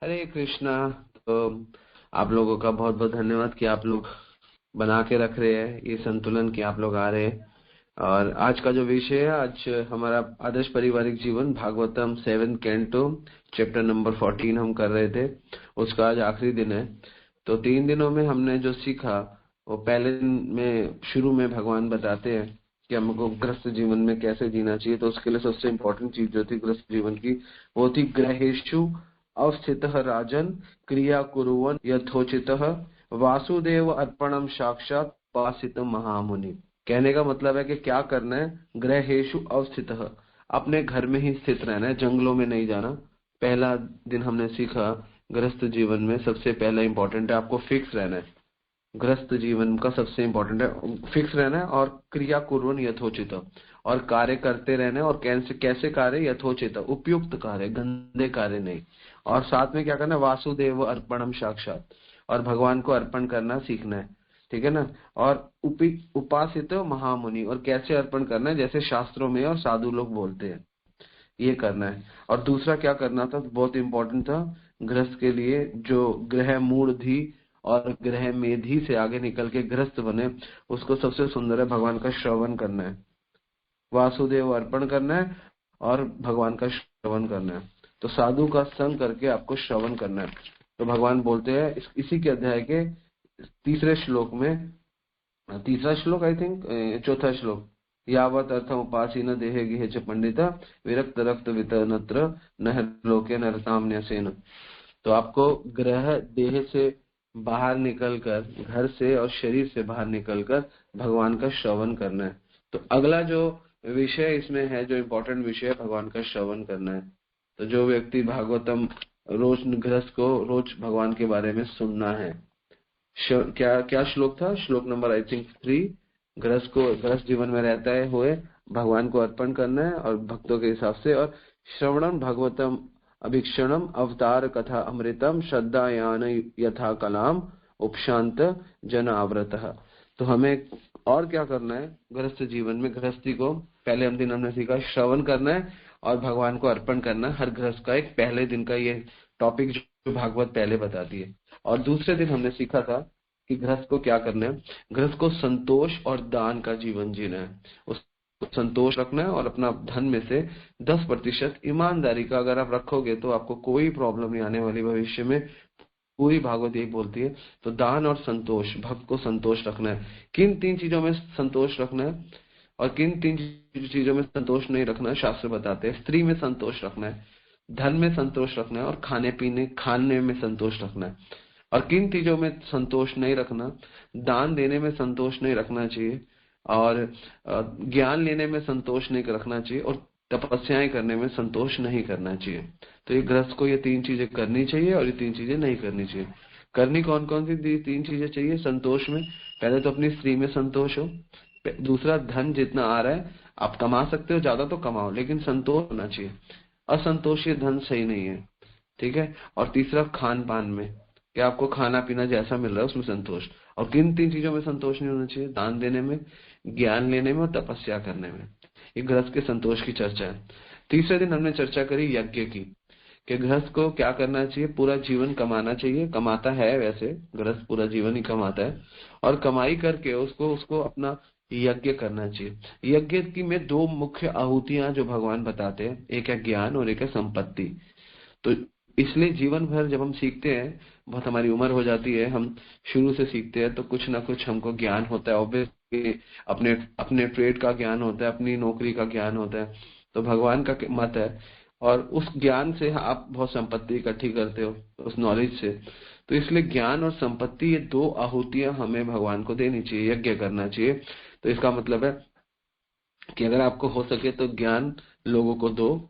हरे कृष्णा। तो आप लोगों का बहुत बहुत धन्यवाद कि आप लोग बना के रख रहे हैं ये संतुलन कि आप लोग आ रहे हैं। और आज का जो विषय है, आज हमारा आदर्श पारिवारिक जीवन भागवतम 7 कैंटो चैप्टर नंबर 14 हम कर रहे थे। उसका आज आखिरी दिन है। तो 3 दिनों में हमने जो सीखा वो पहले दिन में शुरू में भगवान बताते हैं कि हमको गृहस्थ जीवन में कैसे जीना चाहिए। तो उसके लिए सबसे इम्पोर्टेंट चीज जो थी गृहस्थ जीवन की, वो थी ग्रहेषु अवस्थितः राजन क्रिया कुर्वन् यथोचितः वासुदेव अर्पणम साक्षात पासित महामुनि। कहने का मतलब है कि क्या करना है, ग्रहेषु अवस्थितः, अपने घर में ही स्थित रहना है, जंगलों में नहीं जाना। पहला दिन हमने सीखा गृहस्थ जीवन में सबसे पहला इंपॉर्टेंट है आपको फिक्स रहना है। गृहस्थ जीवन का सबसे इम्पोर्टेंट है फिक्स रहना है और क्रिया कुर्वन् यथोचित, और कार्य करते रहना है। और कैसे कैसे कार्य, यथोचित उपयुक्त कार्य, गंदे कार्य नहीं। और साथ में क्या करना है, वासुदेव अर्पणम साक्षात, और भगवान को अर्पण करना सीखना है। ठीक है ना। और उपासित महामुनि, और कैसे अर्पण करना है जैसे शास्त्रों में और साधु लोग बोलते हैं, ये करना है। और दूसरा क्या करना था, बहुत इंपॉर्टेंट था गृहस्थ के लिए, जो ग्रह मूढ़धि और ग्रह मेधि से आगे निकल के गृहस्थ बने, उसको सबसे सुंदर है भगवान का श्रवण करना है, वासुदेव अर्पण करना है और भगवान का श्रवण करना है। तो साधु का संग करके आपको श्रवण करना है। तो भगवान बोलते हैं इसी के अध्याय के तीसरे श्लोक में, तीसरा श्लोक आई थिंक, चौथा श्लोक, यावत अर्थम उपासीन देहे गेह च पंडिता विरक्त रक्त वितनत्र नह लोके नरताम न्यसेन। तो आपको ग्रह देह से बाहर निकलकर, घर से और शरीर से बाहर निकलकर भगवान का श्रवण करना है। तो अगला जो विषय इसमें है, जो इम्पोर्टेंट विषय है, भगवान का श्रवण करना है। तो जो व्यक्ति भागवतम रोज, गृहस्थ को रोज भगवान के बारे में सुनना है। क्या क्या श्लोक था, श्लोक नंबर आई थिंक 3। गृहस्थ को गृहस्थ जीवन में रहता है हुए भगवान को अर्पण करना है और भक्तों के हिसाब से। और श्रवणम भगवतम अभीक्षणम अवतार कथा अमृतम श्रद्धायान यथा कलाम उपशांत जन आवृत। तो हमें और क्या करना है गृहस्थ जीवन में, गृहस्थी को पहले दिन हमने सीखा श्रवण करना है और भगवान को अर्पण करना है। हर गृहस्थ का एक पहले दिन का ये टॉपिक जो भागवत पहले बताती है। और दूसरे दिन हमने सीखा था कि गृहस्थ को क्या करना है, गृहस्थ को संतोष और दान का जीवन जीना है। उसको संतोष रखना है और अपना धन में से 10% ईमानदारी का अगर आप रखोगे तो आपको कोई प्रॉब्लम नहीं आने वाली भविष्य में। पूरी भागवत यही बोलती है। तो दान और संतोष, भक्त को संतोष रखना है। किन 3 चीजों में संतोष रखना है और किन 3 चीजों में संतोष नहीं रखना है, शास्त्र बताते हैं। स्त्री में संतोष रखना है, धन में संतोष रखना है और खाने में संतोष रखना है। और किन चीजों में संतोष नहीं रखना, दान देने में संतोष नहीं रखना चाहिए, और ज्ञान लेने में संतोष नहीं रखना चाहिए, और तपस्याएं करने में संतोष नहीं करना चाहिए। तो ये गृहस्थ को ये 3 चीजें करनी चाहिए और ये 3 चीजें नहीं करनी चाहिए। करनी कौन कौन सी 3 चीजें चाहिए संतोष में? पहले तो अपनी स्त्री में संतोष हो। दूसरा, धन जितना आ रहा है आप कमा सकते हो, ज्यादा तो कमाओ, लेकिन संतोष होना चाहिए। असंतोष ये धन सही नहीं है। ठीक है। और तीसरा, खान पान में, कि आपको खाना पीना जैसा मिल रहा है उसमें संतोष। और किन 3 चीजों में संतोष नहीं होना चाहिए? दान देने में, ज्ञान लेने में और तपस्या करने में। ये गृहस्थ के संतोष की चर्चा है। तीसरे दिन हमने चर्चा करी यज्ञ की, कि गृहस्थ को क्या करना चाहिए, पूरा जीवन कमाना चाहिए। कमाता है वैसे, गृहस्थ पूरा जीवन ही कमाता है, और कमाई करके उसको उसको अपना यज्ञ करना चाहिए। यज्ञ की में 2 मुख्य आहुतियां जो भगवान बताते हैं, एक है ज्ञान और एक है संपत्ति। तो इसलिए जीवन भर जब हम सीखते हैं, बहुत हमारी उम्र हो जाती है, हम शुरू से सीखते हैं, तो कुछ ना कुछ हमको ज्ञान होता है। ऑब्वियसली अपने अपने ट्रेड का ज्ञान होता है, अपनी नौकरी का ज्ञान होता है। तो भगवान का मत है, और उस ज्ञान से आप बहुत संपत्ति इकट्ठी करते हो उस नॉलेज से। तो इसलिए ज्ञान और संपत्ति, ये 2 आहुतियां हमें भगवान को देनी चाहिए, यज्ञ करना चाहिए। तो इसका मतलब है कि अगर आपको हो सके तो ज्ञान लोगों को दो,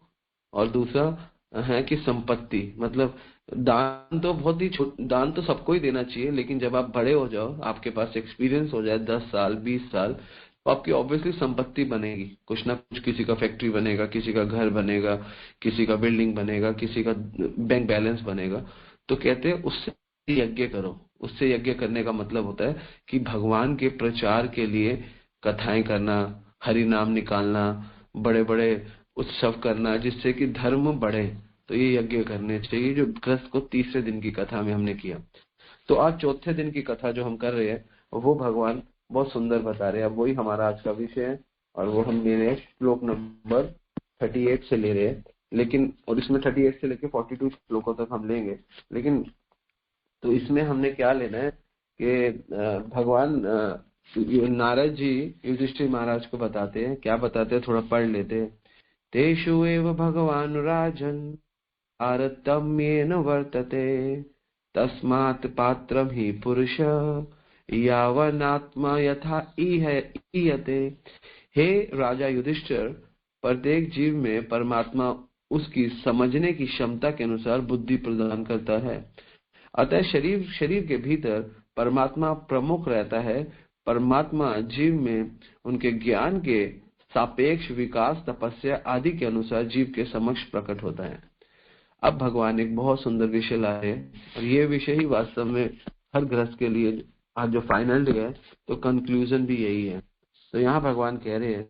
और दूसरा है कि संपत्ति, मतलब दान तो बहुत ही दान तो सबको ही देना चाहिए, लेकिन जब आप बड़े हो जाओ, आपके पास एक्सपीरियंस हो जाए 10 साल 20 साल, तो आपकी ऑब्वियसली संपत्ति बनेगी, कुछ ना कुछ। किसी का फैक्ट्री बनेगा, किसी का घर बनेगा, किसी का बिल्डिंग बनेगा, किसी का बैंक बैलेंस बनेगा। तो कहते हैं उससे यज्ञ करो। उससे यज्ञ करने का मतलब होता है कि भगवान के प्रचार के लिए कथाएं करना, हरि नाम निकालना, बड़े बड़े उत्सव करना, जिससे कि धर्म बढ़े, तो ये यज्ञ करने चाहिए, जो ग्रस्त को तीसरे दिन की कथा में हमने किया। तो आज चौथे दिन की कथा जो हम कर रहे हैं वो भगवान बहुत सुंदर बता रहे हैं। अब वही हमारा आज का विषय है और वो हम ले रहे हैं श्लोक नंबर 38 से ले रहे हैं, लेकिन और इसमें 38 से लेकर 42 श्लोकों तक हम लेंगे। लेकिन तो इसमें हमने क्या लेना है कि भगवान नारद जी युधिष्ठिर महाराज को बताते हैं, क्या बताते हैं थोड़ा पढ़ लेते हैं। तेषु एव भगवान राजन तारतम्येन वर्तते तस्मात् पात्रं हि पुरुष यावनात्मा यथा ईयते। हे राजा युधिष्ठिर, प्रत्येक जीव में परमात्मा उसकी समझने की क्षमता के अनुसार बुद्धि प्रदान करता है। अतः शरीर के भीतर परमात्मा प्रमुख रहता है। परमात्मा जीव में उनके ज्ञान के सापेक्ष विकास, तपस्या आदि के अनुसार जीव के समक्ष प्रकट होता है। अब भगवान एक बहुत सुंदर विषय लाए और ये विषय ही वास्तव में हर गृहस्थ के लिए आज जो फाइनल डे है तो कंक्लूजन भी यही है। तो यहाँ भगवान कह रहे हैं,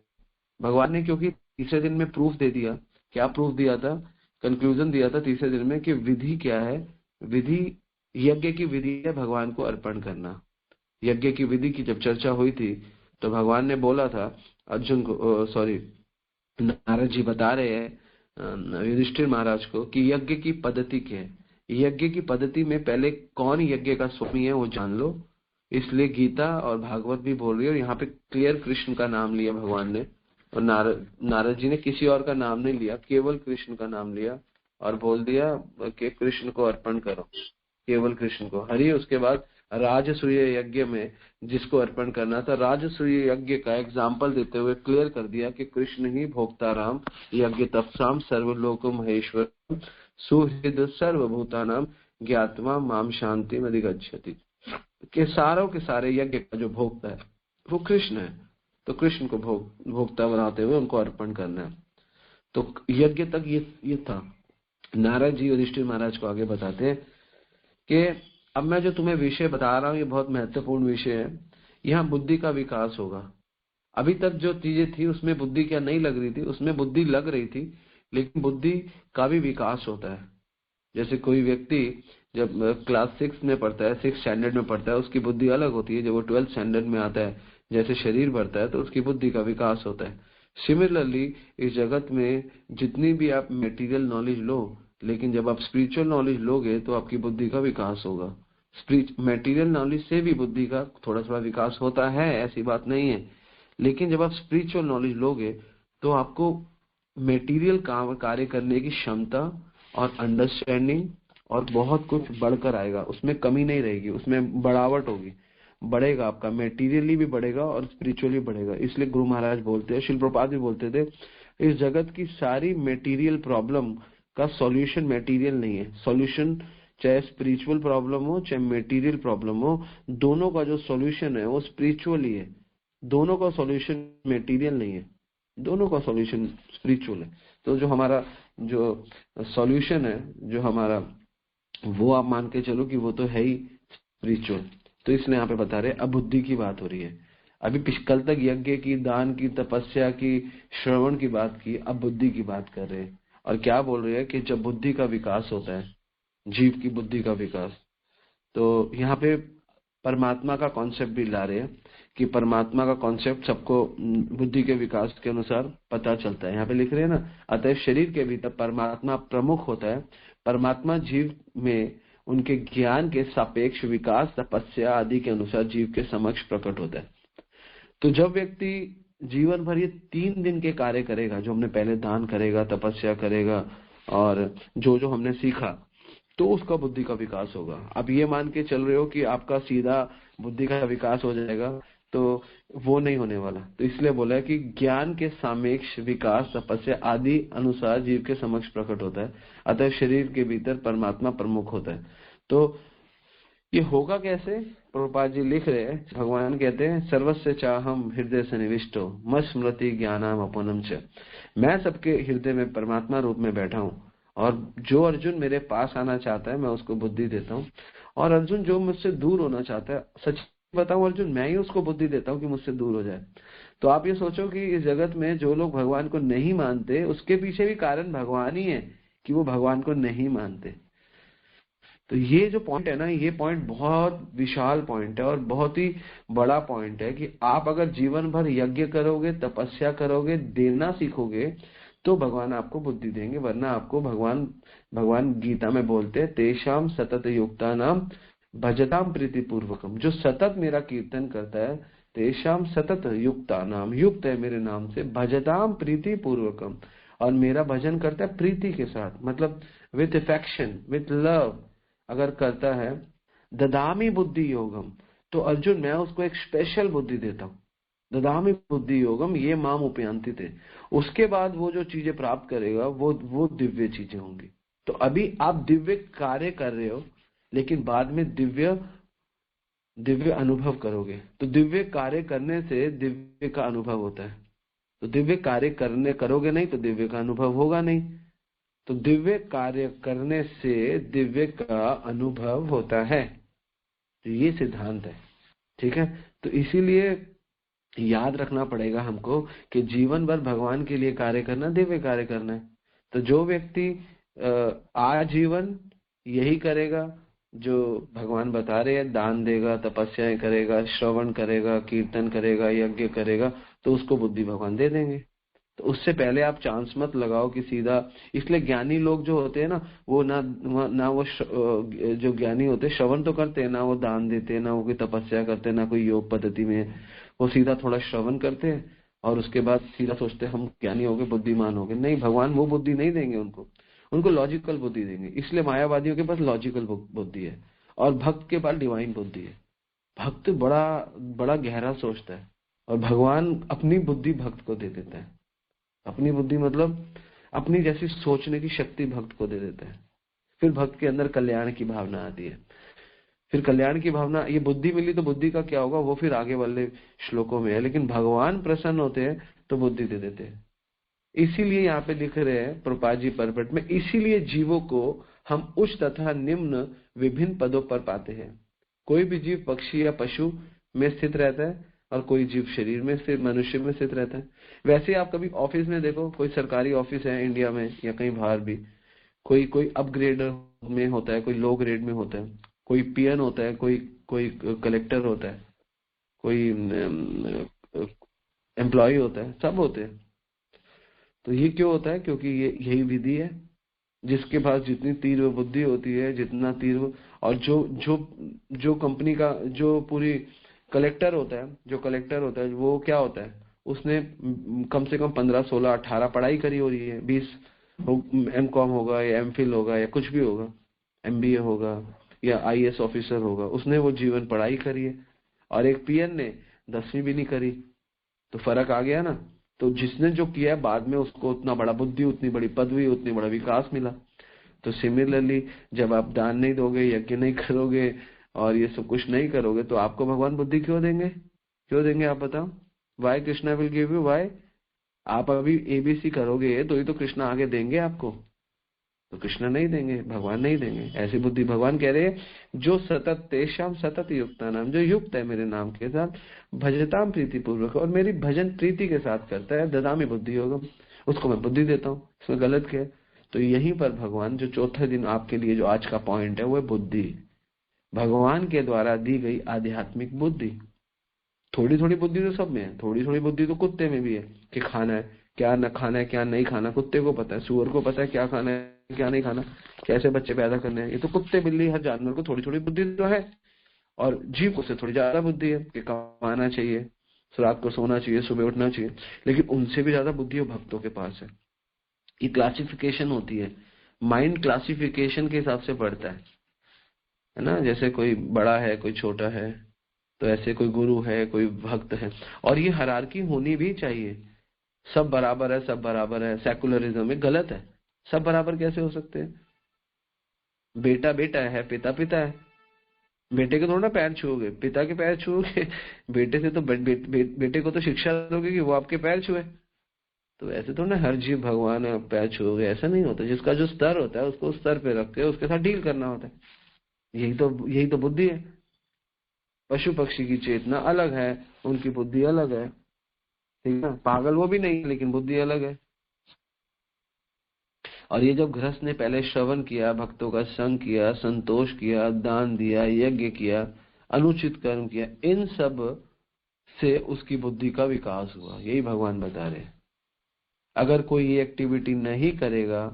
भगवान ने क्योंकि तीसरे दिन में प्रूफ दे दिया। क्या प्रूफ दिया था? कंक्लूजन दिया था तीसरे दिन में कि विधि क्या है। विधि, यज्ञ की विधि है भगवान को अर्पण करना। यज्ञ की विधि की जब चर्चा हुई थी तो भगवान ने बोला था अर्जुन को, नारद जी बता रहे हैं युधिष्ठिर महाराज को कि यज्ञ की पद्धति क्या है। यज्ञ की पद्धति में पहले कौन यज्ञ का स्वामी है वो जान लो। इसलिए गीता और भागवत भी बोल रही है और यहाँ पे क्लियर कृष्ण का नाम लिया भगवान ने, और नारद जी ने किसी और का नाम नहीं लिया, केवल कृष्ण का नाम लिया और बोल दिया कि कृष्ण को अर्पण करो, केवल कृष्ण को। हरि उसके बाद राजसूय यज्ञ में जिसको अर्पण करना था, राजसूय यज्ञ का एग्जाम्पल देते हुए क्लियर कर दिया कि कृष्ण ही भोक्ता राम यज्ञ तपसाम सर्वलोक महेश्वर सुहृद सर्वभूतानाम ज्ञात्वा माम शांति अधिगच्छति। के सारों के सारे यज्ञ का जो भोक्ता है वो कृष्ण है। तो कृष्ण को भोक्ता बनाते हुए उनको अर्पण करना है। तो यज्ञ तक ये था। नारद जी युधिष्ठिर महाराज को आगे बताते हैं कि अब मैं जो तुम्हें विषय बता रहा हूँ ये बहुत महत्वपूर्ण विषय है। यहाँ बुद्धि का विकास होगा। अभी तक जो चीजें थी उसमें बुद्धि क्या नहीं लग रही थी, उसमें बुद्धि लग रही थी, लेकिन बुद्धि का भी विकास होता है। जैसे कोई व्यक्ति जब क्लास 6 में पढ़ता है, 6 स्टैंडर्ड में पढ़ता है, उसकी बुद्धि अलग होती है। जब वो 12th स्टैंडर्ड में आता है, जैसे शरीर बढ़ता है तो उसकी बुद्धि का विकास होता है। सिमिलरली इस जगत में जितनी भी आप मटेरियल नॉलेज लो, लेकिन जब आप स्पिरिचुअल नॉलेज लोगे तो आपकी बुद्धि का विकास होगा। मटेरियल नॉलेज से भी बुद्धि का थोड़ा विकास होता है, ऐसी बात नहीं है, लेकिन जब आप स्पिरिचुअल नॉलेज लोगे तो आपको मटेरियल कार्य करने की क्षमता और अंडरस्टैंडिंग और बहुत कुछ बढ़कर आएगा। उसमें कमी नहीं रहेगी, उसमें बढ़ावट होगी, बढ़ेगा आपका, मटेरियली भी बढ़ेगा और स्पिरिचुअली बढ़ेगा। इसलिए गुरु महाराज बोलते हैं, शिल प्रभुपाद भी बोलते थे, इस जगत की सारी मटेरियल प्रॉब्लम का सॉल्यूशन मटेरियल नहीं है। सॉल्यूशन चाहे स्पिरिचुअल प्रॉब्लम हो चाहे मटेरियल प्रॉब्लम हो, दोनों का जो सॉल्यूशन है वो स्पिरिचुअल ही है। दोनों का सॉल्यूशन मटेरियल नहीं है, दोनों का सॉल्यूशन स्पिरिचुअल है। तो जो हमारा जो सॉल्यूशन है जो हमारा, वो आप मान के चलो कि वो तो है ही स्पिरिचुअल। तो इसलिए यहाँ पे बता रहे अब बुद्धि की बात हो रही है। अभी कल तक यज्ञ की, दान की, तपस्या की, श्रवण की बात की, अब बुद्धि की बात कर रहे हैं। और क्या बोल रहे हैं कि जब बुद्धि का विकास होता है, जीव की बुद्धि का विकास, तो यहाँ पे परमात्मा का कॉन्सेप्ट भी ला रहे हैं कि परमात्मा का कॉन्सेप्ट सबको बुद्धि के विकास के अनुसार पता चलता है। यहाँ पे लिख रहे हैं ना, अतः शरीर के भीतर परमात्मा प्रमुख होता है। परमात्मा जीव में उनके ज्ञान के सापेक्ष विकास, तपस्या आदि के अनुसार जीव के समक्ष प्रकट होता है। तो जब व्यक्ति जीवन भर ये 3 दिन के कार्य करेगा, जो हमने पहले दान करेगा, तपस्या करेगा और जो हमने सीखा, तो उसका बुद्धि का विकास होगा। अब ये मान के चल रहे हो कि आपका सीधा बुद्धि का विकास हो जाएगा, तो वो नहीं होने वाला। तो इसलिए बोला है कि ज्ञान के सापेक्ष विकास, तपस्या आदि अनुसार जीव के समक्ष प्रकट होता है। अतः शरीर के भीतर परमात्मा प्रमुख होता है। तो ये होगा कैसे? प्रभुपाद जी लिख रहे हैं, भगवान कहते हैं, सर्वस्य चाहम हृदय सन्निविष्टो मत स्मृति ज्ञानम अपनम च। मैं सबके हृदय में परमात्मा रूप में बैठा हूँ, और जो अर्जुन मेरे पास आना चाहता है मैं उसको बुद्धि देता हूँ, और अर्जुन जो मुझसे दूर होना चाहता है, सच बताऊं अर्जुन, मैं ही उसको बुद्धि देता हूँ कि मुझसे दूर हो जाए। तो आप ये सोचो कि इस जगत में जो लोग भगवान को नहीं मानते उसके पीछे भी कारण भगवान ही है कि वो भगवान को नहीं मानते। तो ये जो पॉइंट है ना, ये पॉइंट बहुत विशाल पॉइंट है और बहुत ही बड़ा पॉइंट है कि आप अगर जीवन भर यज्ञ करोगे, तपस्या करोगे, देना सीखोगे, तो भगवान आपको बुद्धि देंगे। वरना आपको भगवान भगवान गीता में बोलते हैं, तेषाम सतत युक्ता नाम भजताम प्रीति पूर्वकम। जो सतत मेरा कीर्तन करता है, तेषाम सतत युक्ता नाम, युक्त है मेरे नाम से, भजताम प्रीति पूर्वकम, और मेरा भजन करता है प्रीति के साथ, मतलब विथ अफेक्शन, विथ लव अगर करता है। ददामी बुद्धि योगम, तो अर्जुन मैं उसको एक स्पेशल बुद्धि देता हूँ। ददामी बुद्धि योगम ये माम उपयांति थे। उसके बाद वो जो चीजें प्राप्त करेगा वो दिव्य चीजें होंगी। तो अभी आप दिव्य कार्य कर रहे हो, लेकिन बाद में दिव्य दिव्य अनुभव करोगे। तो दिव्य कार्य करने से दिव्य का अनुभव होता है। तो दिव्य कार्य करोगे नहीं तो दिव्य का अनुभव होगा नहीं। तो दिव्य कार्य करने से दिव्य का अनुभव होता है। तो ये सिद्धांत है, ठीक है। तो इसीलिए याद रखना पड़ेगा हमको कि जीवन भर भगवान के लिए कार्य करना, दिव्य कार्य करना है। तो जो व्यक्ति आजीवन यही करेगा जो भगवान बता रहे हैं, दान देगा, तपस्याएं करेगा, श्रवण करेगा, कीर्तन करेगा, यज्ञ करेगा, तो उसको बुद्धि भगवान दे देंगे। तो उससे पहले आप चांस मत लगाओ कि सीधा। इसलिए ज्ञानी लोग जो होते हैं ना, वो ना वो जो ज्ञानी होते हैं श्रवण तो करते हैं, ना वो दान देते हैं, ना वो कोई तपस्या करते हैं, ना कोई योग पद्धति में। वो सीधा थोड़ा श्रवण करते हैं और उसके बाद सीधा सोचते हैं हम ज्ञानी हो गए, बुद्धिमान हो गए। नहीं, भगवान वो बुद्धि नहीं देंगे उनको, उनको लॉजिकल बुद्धि देंगे। इसलिए मायावादियों के पास लॉजिकल बुद्धि है और भक्त के पास डिवाइन बुद्धि है। भक्त बड़ा बड़ा गहरा सोचता है और भगवान अपनी बुद्धि भक्त को दे देता है। अपनी बुद्धि मतलब अपनी जैसी सोचने की शक्ति भक्त को दे देता है। फिर भक्त के अंदर कल्याण की भावना आती है। फिर कल्याण की भावना, ये बुद्धि मिली तो बुद्धि का क्या होगा वो फिर आगे वाले श्लोकों में है। लेकिन भगवान प्रसन्न होते हैं तो बुद्धि दे देते हैं। इसीलिए यहाँ पे लिख रहे हैं प्रभुपाद जी परपट में, इसीलिए जीवों को हम उच्च तथा निम्न विभिन्न पदों पर पाते हैं। कोई भी जीव पक्षी या पशु में स्थित रहता है और कोई जीव शरीर में स्थित, मनुष्य में स्थित रहता है। वैसे आप कभी ऑफिस में देखो, कोई सरकारी ऑफिस है इंडिया में या कहीं बाहर भी, कोई कोई अपग्रेड में होता है, कोई लो ग्रेड में होता है, कोई पीएन होता है, कोई कोई कलेक्टर होता है, कोई एम्प्लॉय होता है, सब होते हैं। तो ये क्यों होता है? क्योंकि ये यही विधि है। जिसके पास जितनी तीव्र बुद्धि होती है, जितना तीव्र, और जो जो जो कंपनी का जो पूरी कलेक्टर होता है, जो कलेक्टर होता है वो क्या होता है, उसने कम से कम 15, 16, 18 पढ़ाई करी हो रही है, 20 एमकॉम होगा या एमफिल होगा या कुछ भी होगा, एमबीए होगा या आईएएस ऑफिसर होगा, उसने वो जीवन पढ़ाई करी है। और एक पीएन ने 10वीं भी नहीं करी। तो फर्क आ गया ना। तो जिसने जो किया है बाद में उसको उतना बड़ा बुद्धि, उतनी बड़ी पदवी, उतनी बड़ा विकास मिला। तो सिमिलरली जब आप दान नहीं दोगे, यज्ञ नहीं करोगे और ये सब कुछ नहीं करोगे, तो आपको भगवान बुद्धि क्यों देंगे? क्यों देंगे आप बताओ? Why Krishna will give you? Why? आप अभी एबीसी करोगे तो ही तो कृष्णा आगे देंगे आपको। तो कृष्ण नहीं देंगे, भगवान नहीं देंगे। ऐसी बुद्धि भगवान कह रहे हैं जो सतत तेषाम सतत युक्ता नाम, जो युक्त है मेरे नाम के साथ, भजताम प्रीति पूर्वक, और मेरी भजन प्रीति के साथ करता है, ददामी बुद्धि योगम, उसको मैं बुद्धि देता हूँ। इसमें गलत क्या है? तो यहीं पर भगवान जो चौथे दिन आपके लिए जो आज का पॉइंट है वो है बुद्धि। भगवान के द्वारा दी गई आध्यात्मिक बुद्धि। थोड़ी थोड़ी बुद्धि तो सब में है, थोड़ी थोड़ी बुद्धि तो कुत्ते में भी है कि खाना है क्या, न खाना है क्या, नहीं खाना, कुत्ते को पता है, सुअर को पता है क्या खाना है क्या नहीं खाना, कैसे बच्चे पैदा करने हैं। ये तो कुत्ते बिल्ली हर जानवर को थोड़ी थोड़ी बुद्धि तो है। और जीव को से थोड़ी ज्यादा बुद्धि है कि कमाना चाहिए, रात को सोना चाहिए, सुबह उठना चाहिए। लेकिन उनसे भी ज्यादा बुद्धि भक्तों के पास है। ये क्लासिफिकेशन होती है, माइंड क्लासिफिकेशन के हिसाब से बढ़ता है ना। जैसे कोई बड़ा है, कोई छोटा है, तो ऐसे कोई गुरु है, कोई भक्त है। और ये हायरार्की होनी भी चाहिए। सब बराबर है, सब बराबर है, सेकुलरिज्म में गलत है। सब बराबर कैसे हो सकते हैं? बेटा बेटा है, पिता पिता है। बेटे के थोड़ा ना पैर छुओगे, पिता के पैर छुओगे। बेटे से तो बेटे को तो शिक्षा दोगे कि वो आपके पैर छुए। तो ऐसे तो ना हर जीव भगवान है पैर छुओगे, ऐसा नहीं होता। जिसका जो स्तर होता है उसको उस स्तर पे रख के उसके साथ डील करना होता है। यही तो बुद्धि है। पशु पक्षी की चेतना अलग है, उनकी बुद्धि अलग है, ठीक है। पागल वो भी नहीं, लेकिन बुद्धि अलग है। और ये जब गृहस्थ ने पहले श्रवण किया, भक्तों का संग किया, संतोष किया, दान दिया, यज्ञ किया, अनुचित कर्म किया, इन सब से उसकी बुद्धि का विकास हुआ। यही भगवान बता रहे हैं। अगर कोई ये एक्टिविटी नहीं करेगा,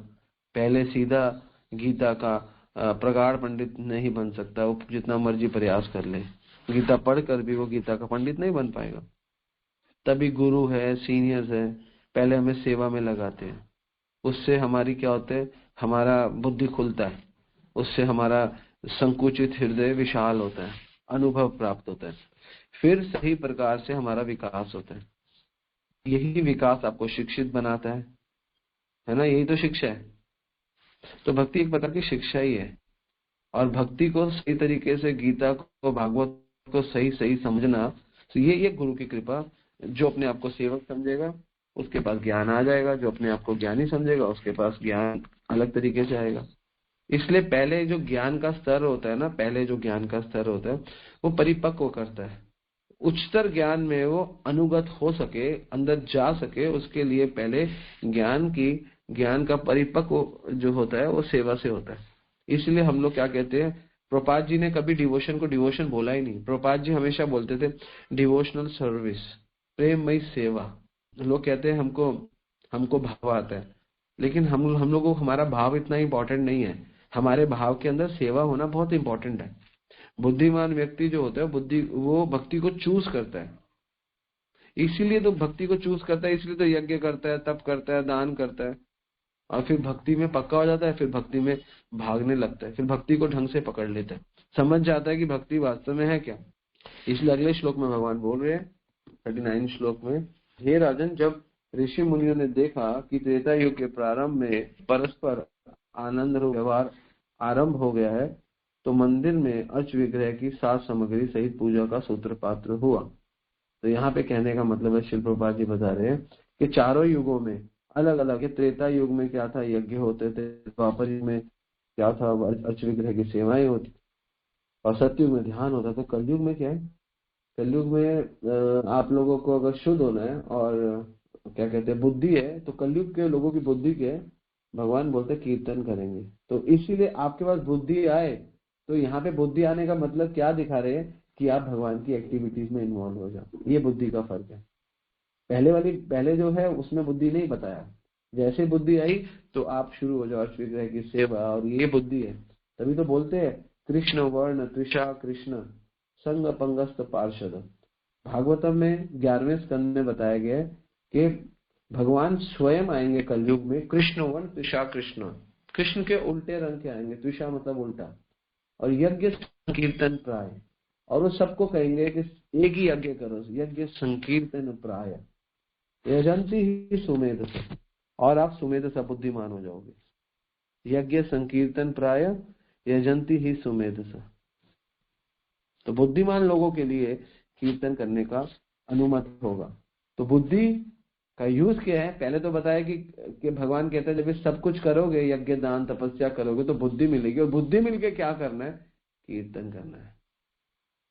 पहले सीधा गीता का प्रगाढ़ पंडित नहीं बन सकता। वो जितना मर्जी प्रयास कर ले, गीता पढ़कर भी वो गीता का पंडित नहीं बन पाएगा। तभी गुरु है, सीनियर्स है, पहले हमें सेवा में लगाते हैं। उससे हमारी क्या होता है, हमारा बुद्धि खुलता है, उससे हमारा संकुचित हृदय विशाल होता है, अनुभव प्राप्त होता है, फिर सही प्रकार से हमारा विकास होता है। यही विकास आपको शिक्षित बनाता है ना। यही तो शिक्षा है। तो भक्ति एक प्रकार की शिक्षा ही है। और भक्ति को सही तरीके से, गीता को, भागवत को सही सही समझना, तो ये गुरु की कृपा। जो अपने आप को सेवक समझेगा उसके पास ज्ञान आ जाएगा, जो अपने आप को ज्ञानी समझेगा उसके पास ज्ञान अलग तरीके से आएगा। इसलिए पहले जो ज्ञान का स्तर होता है ना, पहले जो ज्ञान का स्तर होता है वो परिपक्व करता है। उच्चतर ज्ञान में वो अनुगत हो सके, अंदर जा सके, उसके लिए पहले ज्ञान का परिपक्व जो होता है वो सेवा से होता है। इसलिए हम लोग क्या कहते हैं, प्रभुपाद जी ने कभी डिवोशन को डिवोशन बोला ही नहीं। प्रभुपाद जी हमेशा बोलते थे डिवोशनल सर्विस, प्रेममयी सेवा। लोग कहते हैं हमको भाव आता है, लेकिन हम लोगों को हमारा भाव इतना इम्पोर्टेंट नहीं है। हमारे भाव के अंदर सेवा होना बहुत इम्पोर्टेंट है। बुद्धिमान व्यक्ति जो होता है वो भक्ति को चूज करता है। इसीलिए तो भक्ति को चूज करता है, इसलिए तो यज्ञ करता है, तप करता है, दान करता है, और फिर भक्ति में पक्का हो जाता है, फिर भक्ति में भागने लगता है, फिर भक्ति को ढंग से पकड़ लेता है, समझ जाता है कि भक्ति वास्तव में है क्या। इसलिए अगले श्लोक में भगवान बोल रहे हैं 39 श्लोक में, हे राजन, जब ऋषि मुनियों ने देखा कि त्रेता युग के प्रारंभ में परस्पर आनंद व्यवहार आरंभ हो गया है, तो मंदिर में अर्च विग्रह की साज सामग्री सहित पूजा का सूत्रपात्र हुआ। तो यहाँ पे कहने का मतलब है, श्रील प्रभुपाद जी बता रहे हैं कि चारों युगों में अलग अलग है। त्रेता युग में क्या था, यज्ञ होते थे। द्वापर युग में क्या था, अर्च विग्रह की सेवाएं होती, और सत्युग में ध्यान होता। तो कलयुग में क्या है, कलयुग में आप लोगों को अगर शुद्ध होना है और क्या कहते हैं बुद्धि है, तो कलयुग के लोगों की बुद्धि के भगवान बोलते कीर्तन करेंगे। तो इसीलिए आपके पास बुद्धि आए, तो यहाँ पे बुद्धि आने का मतलब क्या दिखा रहे हैं कि आप भगवान की एक्टिविटीज में इन्वॉल्व हो जाओ। ये बुद्धि का फर्क है। पहले जो है उसमें बुद्धि नहीं बताया, जैसे बुद्धि आई तो आप शुरू हो जाओ अर्च विग्रह की सेवा, और ये बुद्धि है। तभी तो बोलते हैं कृष्ण वर्ण त्रिषा कृष्ण संग पंगस्त पार्षद। भागवतम में 11वें स्कंद में बताया गया है कि भगवान स्वयं आएंगे कलयुग में, कृष्ण वर्ण त्रिषा कृष्ण, कृष्ण के उल्टे रंग के आएंगे, त्रिषा मतलब उल्टा, और यज्ञ संकीर्तन प्राय, और वो सबको कहेंगे कि एक ही यज्ञ करो, यज्ञ संकीर्तन प्राय यजंती ही सुमेध से, और आप सुमेध सा बुद्धिमान हो जाओगे। यज्ञ संकीर्तन प्राय यजंती ही सुमेध सा। तो बुद्धिमान लोगों के लिए कीर्तन करने का अनुमति होगा। तो बुद्धि का यूज क्या है, पहले तो बताया कि भगवान कहते हैं जब सब कुछ करोगे, यज्ञ दान तपस्या करोगे तो बुद्धि मिलेगी, और बुद्धि मिलके क्या करना है, कीर्तन करना है,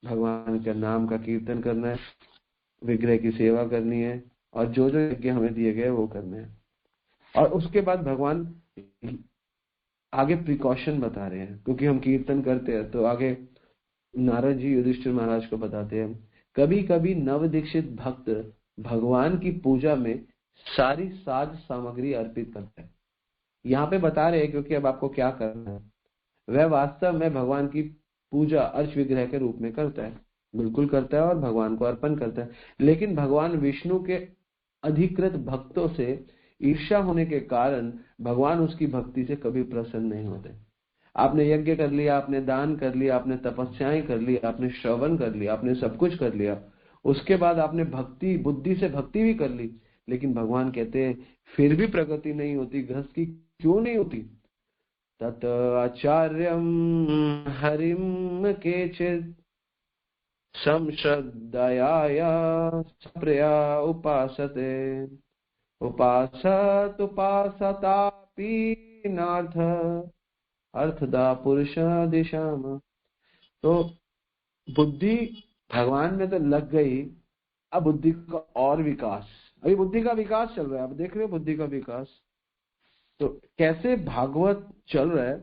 भगवान के नाम का कीर्तन करना है, विग्रह की सेवा करनी है, और जो जो यज्ञ हमें दिए गए वो करने हैं। और उसके बाद भगवान आगे प्रिकॉशन बता रहे हैं, क्योंकि हम कीर्तन करते हैं तो आगे नारद जी युधिष्ठिर महाराज को बताते हैं, कभी कभी नव दीक्षित भक्त भगवान की पूजा में सारी साज सामग्री अर्पित करते हैं। यहाँ पे बता रहे हैं क्योंकि अब आपको क्या करना है, वह वास्तव में भगवान की पूजा अर्च विग्रह के रूप में करता है, बिल्कुल करता है, और भगवान को अर्पण करता है। लेकिन भगवान विष्णु के अधिकृत भक्तों से ईर्ष्या होने के कारण भगवान उसकी भक्ति से कभी प्रसन्न नहीं होते। आपने यज्ञ कर लिया, आपने दान कर लिया, आपने तपस्याएं कर ली, आपने श्रवण कर लिया, आपने सब कुछ कर लिया, उसके बाद आपने भक्ति बुद्धि से भक्ति भी कर ली, लेकिन भगवान कहते हैं फिर भी प्रगति नहीं होती। गृहस्थ की क्यों नहीं होती? तत् आचार्यम हरिम केचित् संश्रद्धया प्रिया उपासते उपासत उपासतापि नार्थ अर्थदा पुरुष दिशा में। तो बुद्धि भगवान में तो लग गई, अब बुद्धि का और विकास, अभी बुद्धि का विकास चल रहा है, अब देख रहे हो बुद्धि का विकास। तो कैसे भागवत चल रहा है,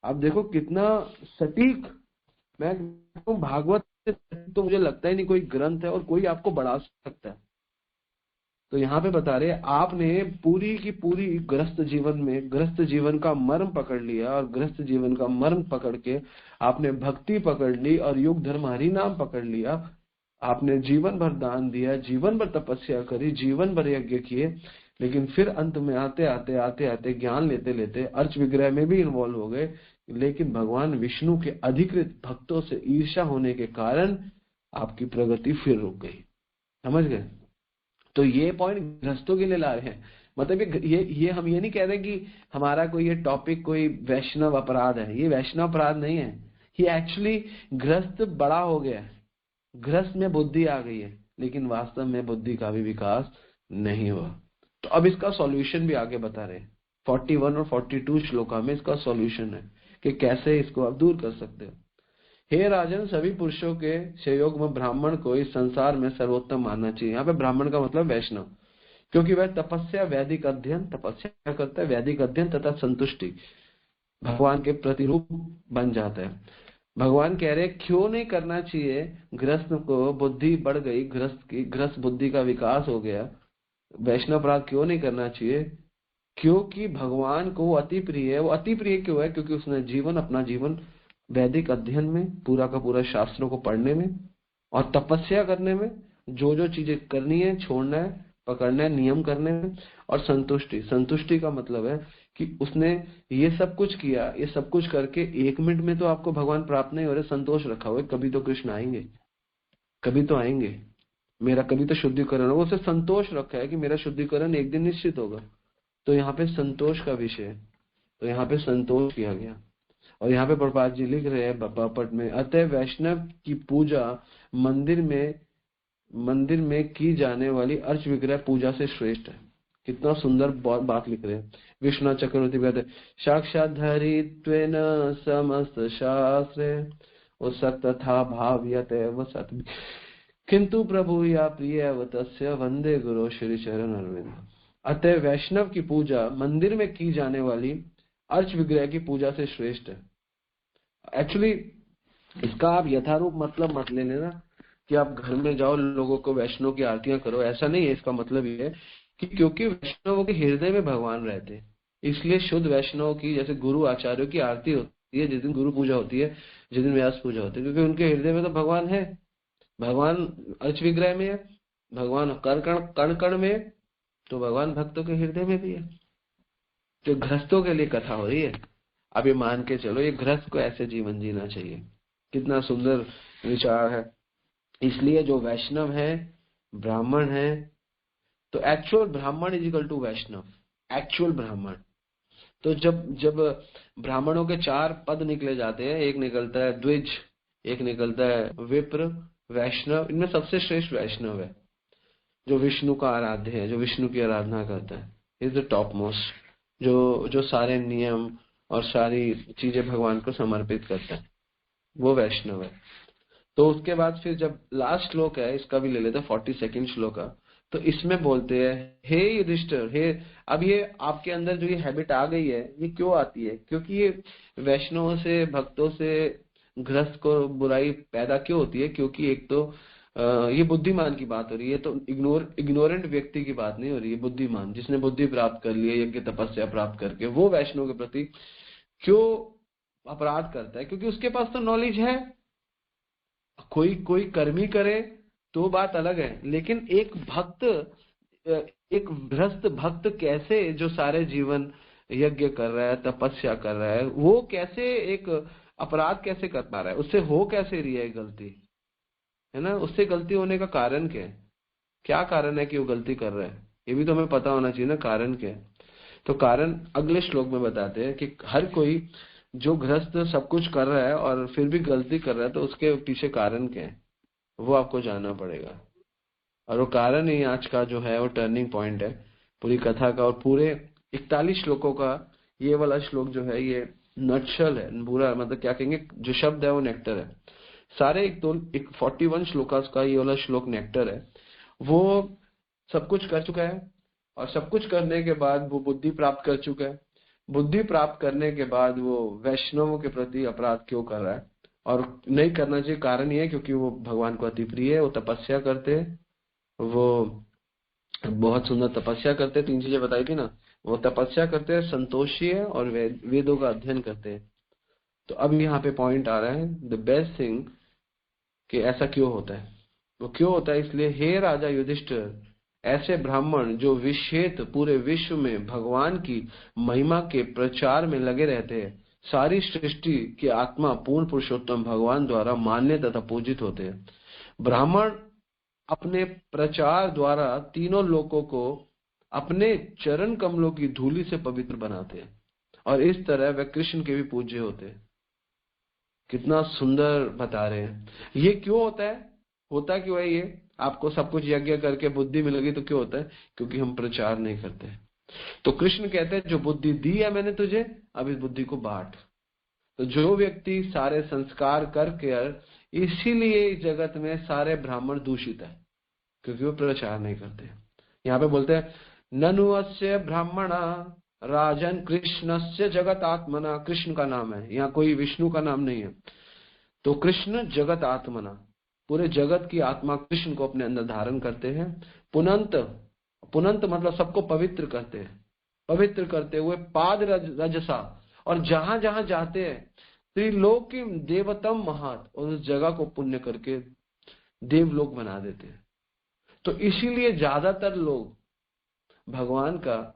आप देखो कितना सटीक। मैं भागवत से सटीक तो मुझे लगता ही नहीं कोई ग्रंथ है और कोई आपको बढ़ा सकता है। तो यहाँ पे बता रहे आपने पूरी की पूरी गृहस्थ जीवन में गृहस्थ जीवन का मर्म पकड़ लिया, और गृहस्थ जीवन का मर्म पकड़ के आपने भक्ति पकड़ ली और योग धर्म हरि नाम पकड़ लिया। आपने जीवन भर दान दिया, जीवन भर तपस्या करी, जीवन भर यज्ञ किए, लेकिन फिर अंत में आते आते आते आते ज्ञान लेते लेते अर्च विग्रह में भी इन्वॉल्व हो गए। लेकिन भगवान विष्णु के अधिकृत भक्तों से ईर्ष्या होने के कारण आपकी प्रगति फिर रुक गई। समझ गए? तो ये पॉइंट गृहस्थों के लिए ला रहे हैं। मतलब ये हम ये नहीं कह रहे कि हमारा कोई ये टॉपिक कोई वैष्णव अपराध है। ये वैष्णव अपराध नहीं है, ये एक्चुअली गृहस्थ बड़ा हो गया है, गृहस्थ में बुद्धि आ गई है, लेकिन वास्तव में बुद्धि का भी विकास नहीं हुआ। तो अब इसका सॉल्यूशन भी आगे बता रहे हैं 41 और 42 श्लोका में। इसका सॉल्यूशन है कि कैसे इसको आप दूर कर सकते हो। हे राजन, सभी पुरुषों के सहयोग में ब्राह्मण को इस संसार में सर्वोत्तम मानना चाहिए। यहाँ पे ब्राह्मण का मतलब वैष्णव, क्योंकि वह तपस्या, वैदिक अध्ययन, तपस्या करता है, वैदिक अध्ययन तथा संतुष्टि भगवान के प्रतिरूप बन जाता है। भगवान कह रहे क्यों नहीं करना चाहिए गृहस्थ को, बुद्धि बढ़ गई, गृहस्थ बुद्धि का विकास हो गया, वैष्णव अपराध क्यों नहीं करना चाहिए? क्योंकि भगवान को वो अति प्रिय है। वो अति प्रिय क्यों है? क्योंकि उसने अपना जीवन वैदिक अध्ययन में, पूरा का पूरा शास्त्रों को पढ़ने में और तपस्या करने में, जो जो चीजें करनी है, छोड़ना है, पकड़ना है, नियम करने में, और संतुष्टि का मतलब है कि उसने ये सब कुछ किया, ये सब कुछ करके 1 मिनट में तो आपको भगवान प्राप्त नहीं हो रहे, संतोष रखा हुआ है, कभी तो कृष्ण आएंगे, कभी तो आएंगे, मेरा कभी तो शुद्धिकरण होगा। उसे संतोष रखा है कि मेरा शुद्धिकरण एक दिन निश्चित होगा। तो यहाँ पे संतोष का विषय है, तो यहाँ पे संतोष किया गया। और यहाँ पे प्रभुपाद जी लिख रहे हैं पट में, अतः वैष्णव की पूजा मंदिर में की जाने वाली अर्च विग्रह पूजा से श्रेष्ठ है। कितना सुंदर बात लिख रहे हैं। विष्णु चक्रवर्ती कहते साक्षात धरित्वेन समस्त शास्त्रे वो सत तथा भाव्यते वो सत, किंतु प्रभु या प्रिय तस्य वंदे गुरु श्री चरण अरविंद। अतः वैष्णव की पूजा मंदिर में की जाने वाली अर्च विग्रह की पूजा से श्रेष्ठ है। एक्चुअली इसका आप यथारूप मतलब मत ले लेना कि आप घर में जाओ, लोगों को वैष्णव की आरतियां करो, ऐसा नहीं है। इसका मतलब ये है कि क्योंकि वैष्णवों के हृदय में भगवान रहते हैं, इसलिए शुद्ध वैष्णव की, जैसे गुरु आचार्यों की आरती होती है जिस दिन गुरु पूजा होती है, जिस दिन व्यास पूजा होती है, क्योंकि उनके हृदय में तो भगवान है। भगवान अर्च विग्रह में है, भगवान कण कण में है, तो भगवान भक्तों के हृदय में भी है। तो गृहस्थों के लिए कथा हो रही है। अब ये मान के चलो ये गृहस्थ को ऐसे जीवन जीना चाहिए। कितना सुंदर विचार है। इसलिए जो वैष्णव है, ब्राह्मण है, तो actual Brahmin is equal to Vaishnav, actual Brahmin. तो जब ब्राह्मणों के 4 पद निकले जाते हैं, एक निकलता है द्विज, एक निकलता है विप्र, वैष्णव, इनमें सबसे श्रेष्ठ वैष्णव है जो विष्णु का आराध्य है, जो विष्णु की आराधना करता है, इज द टॉप मोस्ट, जो सारे नियम और सारी चीजें भगवान को समर्पित करता है, वो वैष्णव है। तो उसके बाद फिर जब लास्ट श्लोक है, इसका भी ले लेते हैं 42 श्लोक का, तो इसमें बोलते हैं हे युधिष्ठिर, हे, अब ये आपके अंदर जो ये हैबिट आ गई है, ये क्यों आती है? क्योंकि ये वैष्णवों से, भक्तों से गृहस्थ को बुराई पैदा क्यों होती है? क्योंकि एक तो ये बुद्धिमान की बात हो रही है, तो इग्नोरेंट व्यक्ति की बात नहीं हो रही है। बुद्धिमान, जिसने बुद्धि प्राप्त कर ली है यज्ञ तपस्या प्राप्त करके, वो वैष्णव के प्रति क्यों अपराध करता है? क्योंकि उसके पास तो नॉलेज है। कोई कर्मी करे तो बात अलग है, लेकिन एक भक्त, एक गृहस्थ भक्त कैसे, जो सारे जीवन यज्ञ कर रहा है, तपस्या कर रहा है, वो कैसे एक अपराध कैसे कर पा रहा है? उससे हो कैसे रही है गलती, है ना? उससे गलती होने का कारण क्या है? क्या कारण है कि वो गलती कर रहा है? ये भी तो हमें पता होना चाहिए ना, कारण क्या है। तो कारण अगले श्लोक में बताते हैं कि हर कोई जो गृहस्थ सब कुछ कर रहा है और फिर भी गलती कर रहा है, तो उसके पीछे कारण क्या है, वो आपको जानना पड़ेगा। और वो कारण ही आज का जो है वो टर्निंग पॉइंट है पूरी कथा का। और पूरे 41 श्लोकों का ये वाला श्लोक जो है ये नटशल है, पूरा मतलब क्या कहेंगे, जो शब्द है वो नेक्टर है। सारे एक 41 श्लोकास का ये वाला श्लोक नेक्टर है। वो सब कुछ कर चुका है और सब कुछ करने के बाद वो बुद्धि प्राप्त कर चुका है, बुद्धि प्राप्त करने के बाद वो वैष्णवों के प्रति अपराध क्यों कर रहा है? और नहीं करना चाहिए, कारण ये है क्योंकि वो भगवान को अति प्रिय है, वो तपस्या करते हैं, वो बहुत सुंदर तपस्या करते हैं। 3 चीजें बताई थी ना, वो तपस्या करते हैं, संतोषी है और वेदों का अध्ययन करते हैं। तो अब यहाँ पे पॉइंट आ रहा है, द बेस्ट थिंग कि ऐसा क्यों होता है। वो क्यों होता है? इसलिए हे राजा युधिष्ठिर, ऐसे ब्राह्मण जो विशेष पूरे विश्व में भगवान की महिमा के प्रचार में लगे रहते हैं, सारी सृष्टि की आत्मा पूर्ण पुरुषोत्तम भगवान द्वारा मान्य तथा पूजित होते हैं। ब्राह्मण अपने प्रचार द्वारा तीनों लोगों को अपने चरण कमलों की धूलि से पवित्र बनाते हैं, और इस तरह वे कृष्ण के भी पूज्य होते हैं। कितना सुंदर बता रहे हैं। ये क्यों होता है? होता क्यों है ये? आपको सब कुछ यज्ञ करके बुद्धि मिलेगी तो क्यों होता है? क्योंकि हम प्रचार नहीं करते। तो कृष्ण कहते हैं जो बुद्धि दी है मैंने तुझे, अब इस बुद्धि को बांट। तो जो व्यक्ति सारे संस्कार करके, इसीलिए इस जगत में सारे ब्राह्मण दूषित है, क्योंकि वो प्रचार नहीं करते। यहाँ पे बोलते हैं ननु अस्य ब्राह्मणा राजन कृष्णस्य जगत आत्मना। कृष्ण का नाम है, यहाँ कोई विष्णु का नाम नहीं है। तो कृष्ण जगत आत्मना, पूरे जगत की आत्मा कृष्ण को अपने अंदर धारण करते हैं। पुनंत, पुनंत मतलब सबको पवित्र करते हैं, पवित्र करते हुए पाद रजसा, और जहां जहां जाते हैं त्रिलोकी देवतम महत, और उस जगह को पुण्य करके देवलोक बना देते हैं। तो इसीलिए ज्यादातर लोग भगवान का,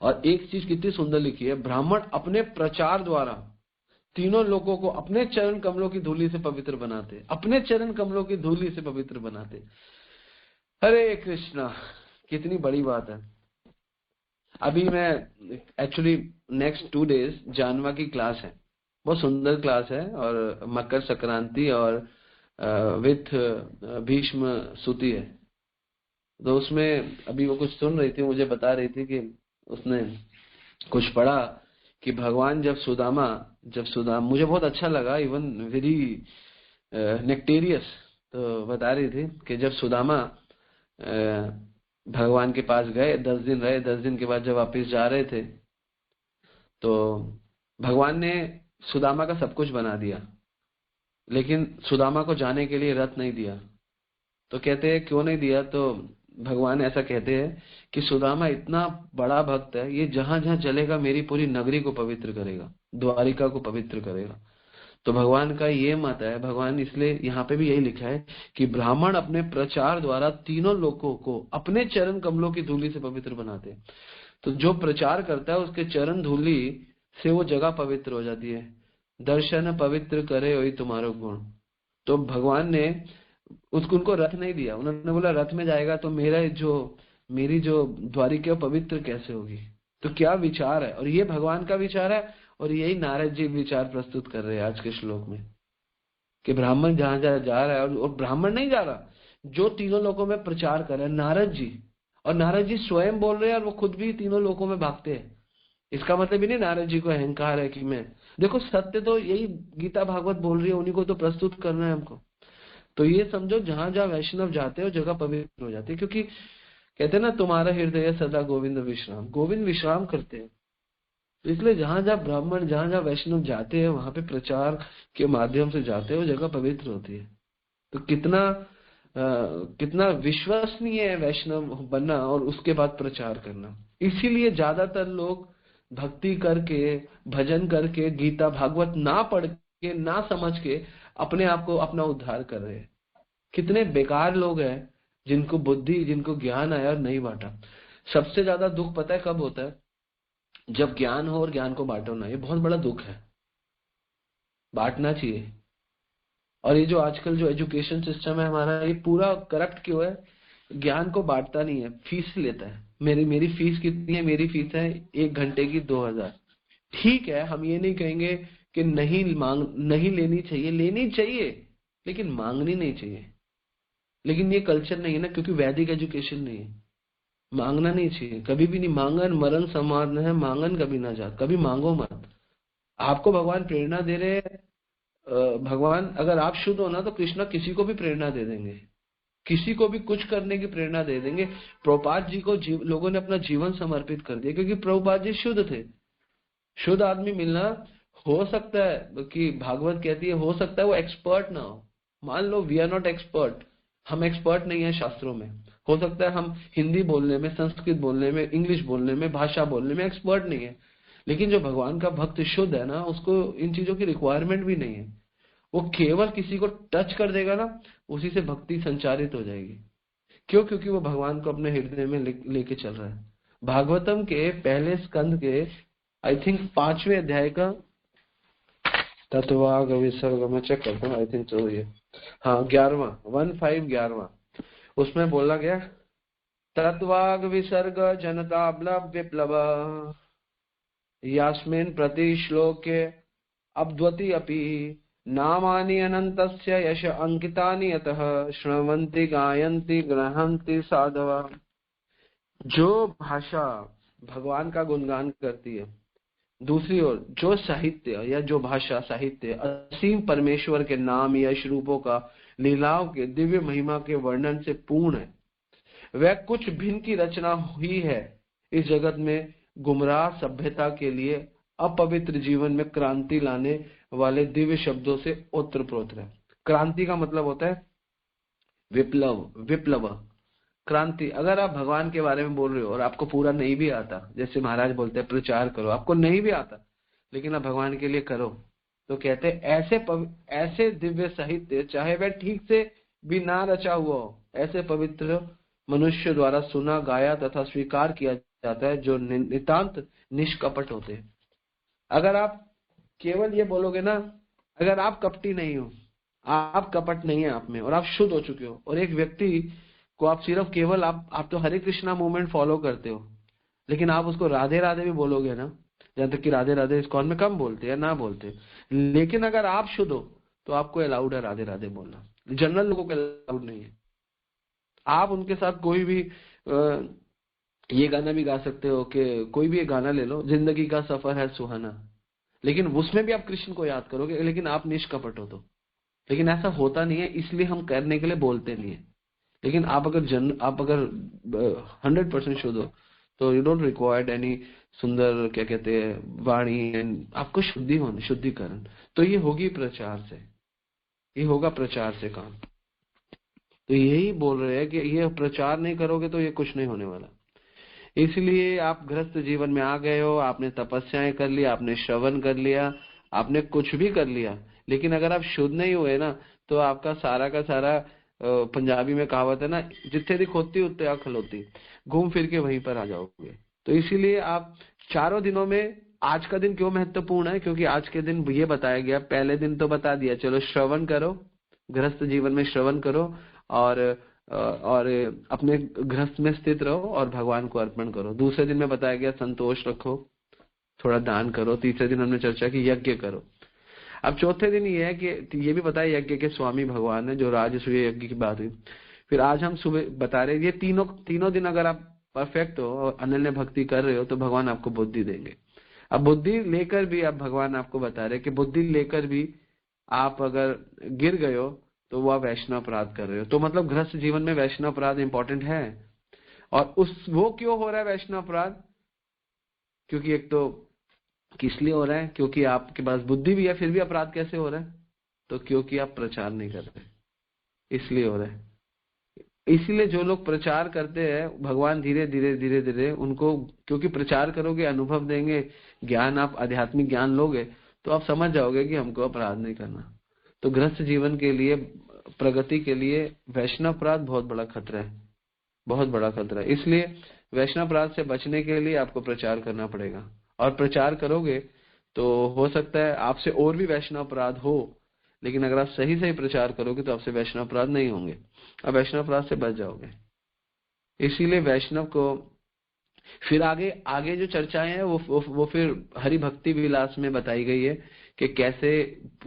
और एक चीज कितनी सुंदर लिखी है, ब्राह्मण अपने प्रचार द्वारा तीनों लोगों को अपने चरण कमलों की धूलि से पवित्र बनाते, अपने चरण कमलों की धूलि से पवित्र बनाते। हरे कृष्णा, कितनी बड़ी बात है। अभी मैं एक्चुअली नेक्स्ट 2 days जानवा की क्लास है, बहुत सुंदर क्लास है, और मकर संक्रांति और विथ भीष्म स्तुति है। तो उसमें अभी वो कुछ सुन रही थी, मुझे बता रही थी कि उसने कुछ पढ़ा कि भगवान जब सुदामा, मुझे बहुत अच्छा लगा, इवन वेरी नेक्टेरियस। तो बता रही थी कि जब सुदामा भगवान के पास गए, 10 दिन रहे, 10 दिन के बाद जब वापिस जा रहे थे तो भगवान ने सुदामा का सब कुछ बना दिया, लेकिन सुदामा को जाने के लिए रथ नहीं दिया। तो कहते हैं क्यों नहीं दिया? तो भगवान ऐसा कहते हैं कि सुदामा इतना बड़ा भक्त है, ये जहां जहां चलेगा मेरी पूरी नगरी को पवित्र करेगा, द्वारिका को पवित्र करेगा। तो भगवान का ये मत है, भगवान इसलिए यहाँ पे भी यही लिखा है कि ब्राह्मण अपने प्रचार द्वारा तीनों लोगों को अपने चरण कमलों की धूलि से पवित्र बनाते हैं। तो जो प्रचार करता है उसके चरण धूलि से वो जगह पवित्र हो जाती है। दर्शन पवित्र करे वही तुम्हारो गुण। तो भगवान ने उनको रथ नहीं दिया, उन्होंने बोला रथ में जाएगा तो मेरी जो द्वारिका पवित्र कैसे होगी। तो क्या विचार है, और ये भगवान का विचार है, और यही नारद जी विचार प्रस्तुत कर रहे हैं आज के श्लोक में कि ब्राह्मण जहां जहां जा रहा है, और ब्राह्मण नहीं जा रहा, जो तीनों लोकों में प्रचार कर रहे हैं नारद जी, और नारद जी स्वयं बोल रहे हैं और वो खुद भी तीनों लोकों में भागते हैं। इसका मतलब ही नहीं नारद जी को अहंकार है कि मैं, देखो सत्य तो यही गीता भागवत बोल रही है, उन्हीं को तो प्रस्तुत करना है हमको। तो ये समझो जहां जहां वैष्णव जाते हो जगह पवित्र हो जाती है, क्योंकि कहते हैं ना तुम्हारा हृदय सदा गोविंद विश्राम, गोविंद विश्राम करते हैं। तो इसलिए जहां जहां ब्राह्मण, जहां जहां वैष्णव जाते हैं वहां पे प्रचार के माध्यम से जाते हैं, वो जगह पवित्र होती है। तो कितना विश्वसनीय है वैष्णव बनना और उसके बाद प्रचार करना। इसीलिए ज्यादातर लोग भक्ति करके, भजन करके, गीता भागवत ना पढ़ के, ना समझ के अपने आप को अपना उद्धार कर रहे हैं। कितने बेकार लोग हैं जिनको बुद्धि, जिनको ज्ञान आया और नहीं बांटा। सबसे ज्यादा दुख पता है कब होता है? जब ज्ञान हो और ज्ञान को बांटो ना, ये बहुत बड़ा दुख है। बांटना चाहिए। और ये जो आजकल जो एजुकेशन सिस्टम है हमारा, ये पूरा करप्ट क्यों है? ज्ञान को बांटता नहीं है, फीस लेता है। मेरी फीस कितनी है? मेरी फीस है 1 घंटे की 2000। ठीक है, हम ये नहीं कहेंगे कि नहीं लेनी चाहिए, लेनी चाहिए, लेकिन मांगनी नहीं चाहिए। लेकिन ये कल्चर नहीं है ना, क्योंकि वैदिक एजुकेशन नहीं है। मांगना नहीं चाहिए, कभी भी नहीं। मांगन मरण समान है, मांगन कभी ना जात, कभी मांगो मत। आपको भगवान प्रेरणा दे रहे हैं। भगवान, अगर आप शुद्ध हो ना तो कृष्णा किसी को भी प्रेरणा दे देंगे, किसी को भी कुछ करने की प्रेरणा दे देंगे। प्रभुपाद जी को लोगों ने अपना जीवन समर्पित कर दिया, क्योंकि प्रभुपाद जी शुद्ध थे। शुद्ध आदमी मिलना, हो सकता है कि भागवत कहती है हो सकता है वो एक्सपर्ट ना हो। मान लो वी आर नॉट एक्सपर्ट, हम एक्सपर्ट नहीं है शास्त्रों में। हो सकता है हम हिंदी बोलने में, संस्कृत बोलने में, इंग्लिश बोलने में, भाषा बोलने में एक्सपर्ट नहीं है। लेकिन जो भगवान का भक्त शुद्ध है ना, उसको इन चीजों की रिक्वायरमेंट भी नहीं है। वो केवल किसी को टच कर देगा ना, उसी से भक्ति संचारित हो जाएगी। क्यों? क्योंकि वो भगवान को अपने हृदय में लेके चल रहा है। भागवतम के पहले स्कंद के आई थिंक 5वें अध्याय का तत्वाग विसर्ग में चेक करता हूँ, आई थिंक तो ये हाँ 11वां 15 11वां, उसमें बोला गया तत्वाग विसर्ग जनता विप्लव यास्मिन् प्रति श्लोके अब्द्वति अपि नामानि अनन्तस्य यश अंकितानि यतः श्रवन्ति गायन्ति गृह्णन्ति साधवा। जो भाषा भगवान का गुणगान करती है, दूसरी ओर जो साहित्य या जो भाषा साहित्य असीम परमेश्वर के नाम यश रूपों का, लीलाओं के दिव्य महिमा के वर्णन से पूर्ण है, वह कुछ भिन्न की रचना हुई है। इस जगत में गुमराह सभ्यता के लिए अपवित्र जीवन में क्रांति लाने वाले दिव्य शब्दों से ओतप्रोत है। क्रांति का मतलब होता है विप्लव, विप्लव क्रांति। अगर आप भगवान के बारे में बोल रहे हो और आपको पूरा नहीं भी आता, जैसे महाराज बोलते हैं प्रचार करो, आपको नहीं भी आता लेकिन आप भगवान के लिए करो, तो कहते हैं ऐसे दिव्य साहित्य, चाहे वह ठीक से भी ना रचा हुआ हो, ऐसे पवित्र मनुष्य द्वारा सुना, गाया तथा स्वीकार किया जाता है जो नितांत निष्कपट होते हैं। अगर आप केवल ये बोलोगे ना, अगर आप कपटी नहीं हो, आप कपट नहीं है आप में, और आप शुद्ध हो चुके हो, और एक व्यक्ति को आप सिर्फ केवल आप तो हरे कृष्णा मूवमेंट फॉलो करते हो, लेकिन आप उसको राधे राधे भी बोलोगे ना, जहाँ तक कि राधे राधे इस्कॉन में कम बोलते हैं ना बोलते, लेकिन अगर आप शुद्ध हो तो आपको अलाउड है राधे राधे बोलना। जनरल लोगों को अलाउड नहीं है। आप उनके साथ कोई भी ये गाना भी गा सकते हो कि कोई भी एक गाना ले लो, जिंदगी का सफर है सुहाना, लेकिन उसमें भी आप कृष्ण को याद करोगे, लेकिन आप निष्कपट हो तो। लेकिन ऐसा होता नहीं है, इसलिए हम करने के लिए बोलते नहीं है। लेकिन आप अगर 100% शुद्ध हो तो यू डोंट रिक्वायर्ड एनी सुंदर क्या कहते हैं वाणी, आपको शुद्धिकरण। तो ये होगी प्रचार से, ये होगा प्रचार से काम। तो यही बोल रहे हैं कि ये प्रचार नहीं करोगे तो ये कुछ नहीं होने वाला। इसलिए आप गृहस्थ जीवन में आ गए हो, आपने तपस्याएं कर ली, आपने श्रवण कर लिया, आपने कुछ भी कर लिया, लेकिन अगर आप शुद्ध नहीं हुए ना, तो आपका सारा का सारा पंजाबी में कहावत है ना, जिथे दी खोती उत्ते आ खलोती, घूम फिर के वहीं पर आ जाओगे। तो इसीलिए आप चारों दिनों में आज का दिन क्यों महत्वपूर्ण है? क्योंकि आज के दिन ये बताया गया, पहले दिन तो बता दिया चलो श्रवण करो, गृहस्थ जीवन में श्रवण करो, और अपने गृहस्थ में स्थित रहो और भगवान को अर्पण करो। दूसरे दिन में बताया गया संतोष रखो, थोड़ा दान करो। तीसरे दिन हमने चर्चा की यज्ञ करो। अब चौथे दिन ये है कि ये भी बताया यज्ञ के स्वामी भगवान है, जो राजसूय यज्ञ की बात हुई। फिर आज हम सुबह बता रहे ये तीनों दिन अगर आप परफेक्ट हो और अनन्य भक्ति कर रहे हो तो भगवान आपको बुद्धि देंगे। अब बुद्धि लेकर भी अब भगवान आपको बता रहे कि बुद्धि लेकर भी आप अगर गिर गए हो तो वो आप वैष्णव अपराध कर रहे हो। तो मतलब गृहस्थ जीवन में वैष्णव अपराध इंपॉर्टेंट है। और वो क्यों हो रहा है वैष्णव अपराध? क्योंकि एक तो किस लिए हो रहा है? क्योंकि आपके पास बुद्धि भी है, फिर भी अपराध कैसे हो रहा है? तो क्योंकि आप प्रचार नहीं कर रहे, इसलिए हो रहा है। इसलिए जो लोग प्रचार करते हैं, भगवान धीरे धीरे धीरे धीरे उनको, क्योंकि प्रचार करोगे, अनुभव देंगे, ज्ञान, आप आध्यात्मिक ज्ञान लोगे तो आप समझ जाओगे कि हमको अपराध नहीं करना। तो गृहस्थ जीवन के लिए, प्रगति के लिए वैष्णव अपराध बहुत बड़ा खतरा है, बहुत बड़ा खतरा है। इसलिए वैष्णव अपराध से बचने के लिए आपको प्रचार करना पड़ेगा। और प्रचार करोगे तो हो सकता है आपसे और भी वैष्णव अपराध हो, लेकिन अगर आप सही सही प्रचार करोगे तो आपसे वैष्णव अपराध नहीं होंगे, आप वैष्णव अपराध से बच जाओगे। इसीलिए वैष्णव को फिर आगे जो चर्चाएं हैं वो फिर हरि भक्ति विलास में बताई गई है कि कैसे,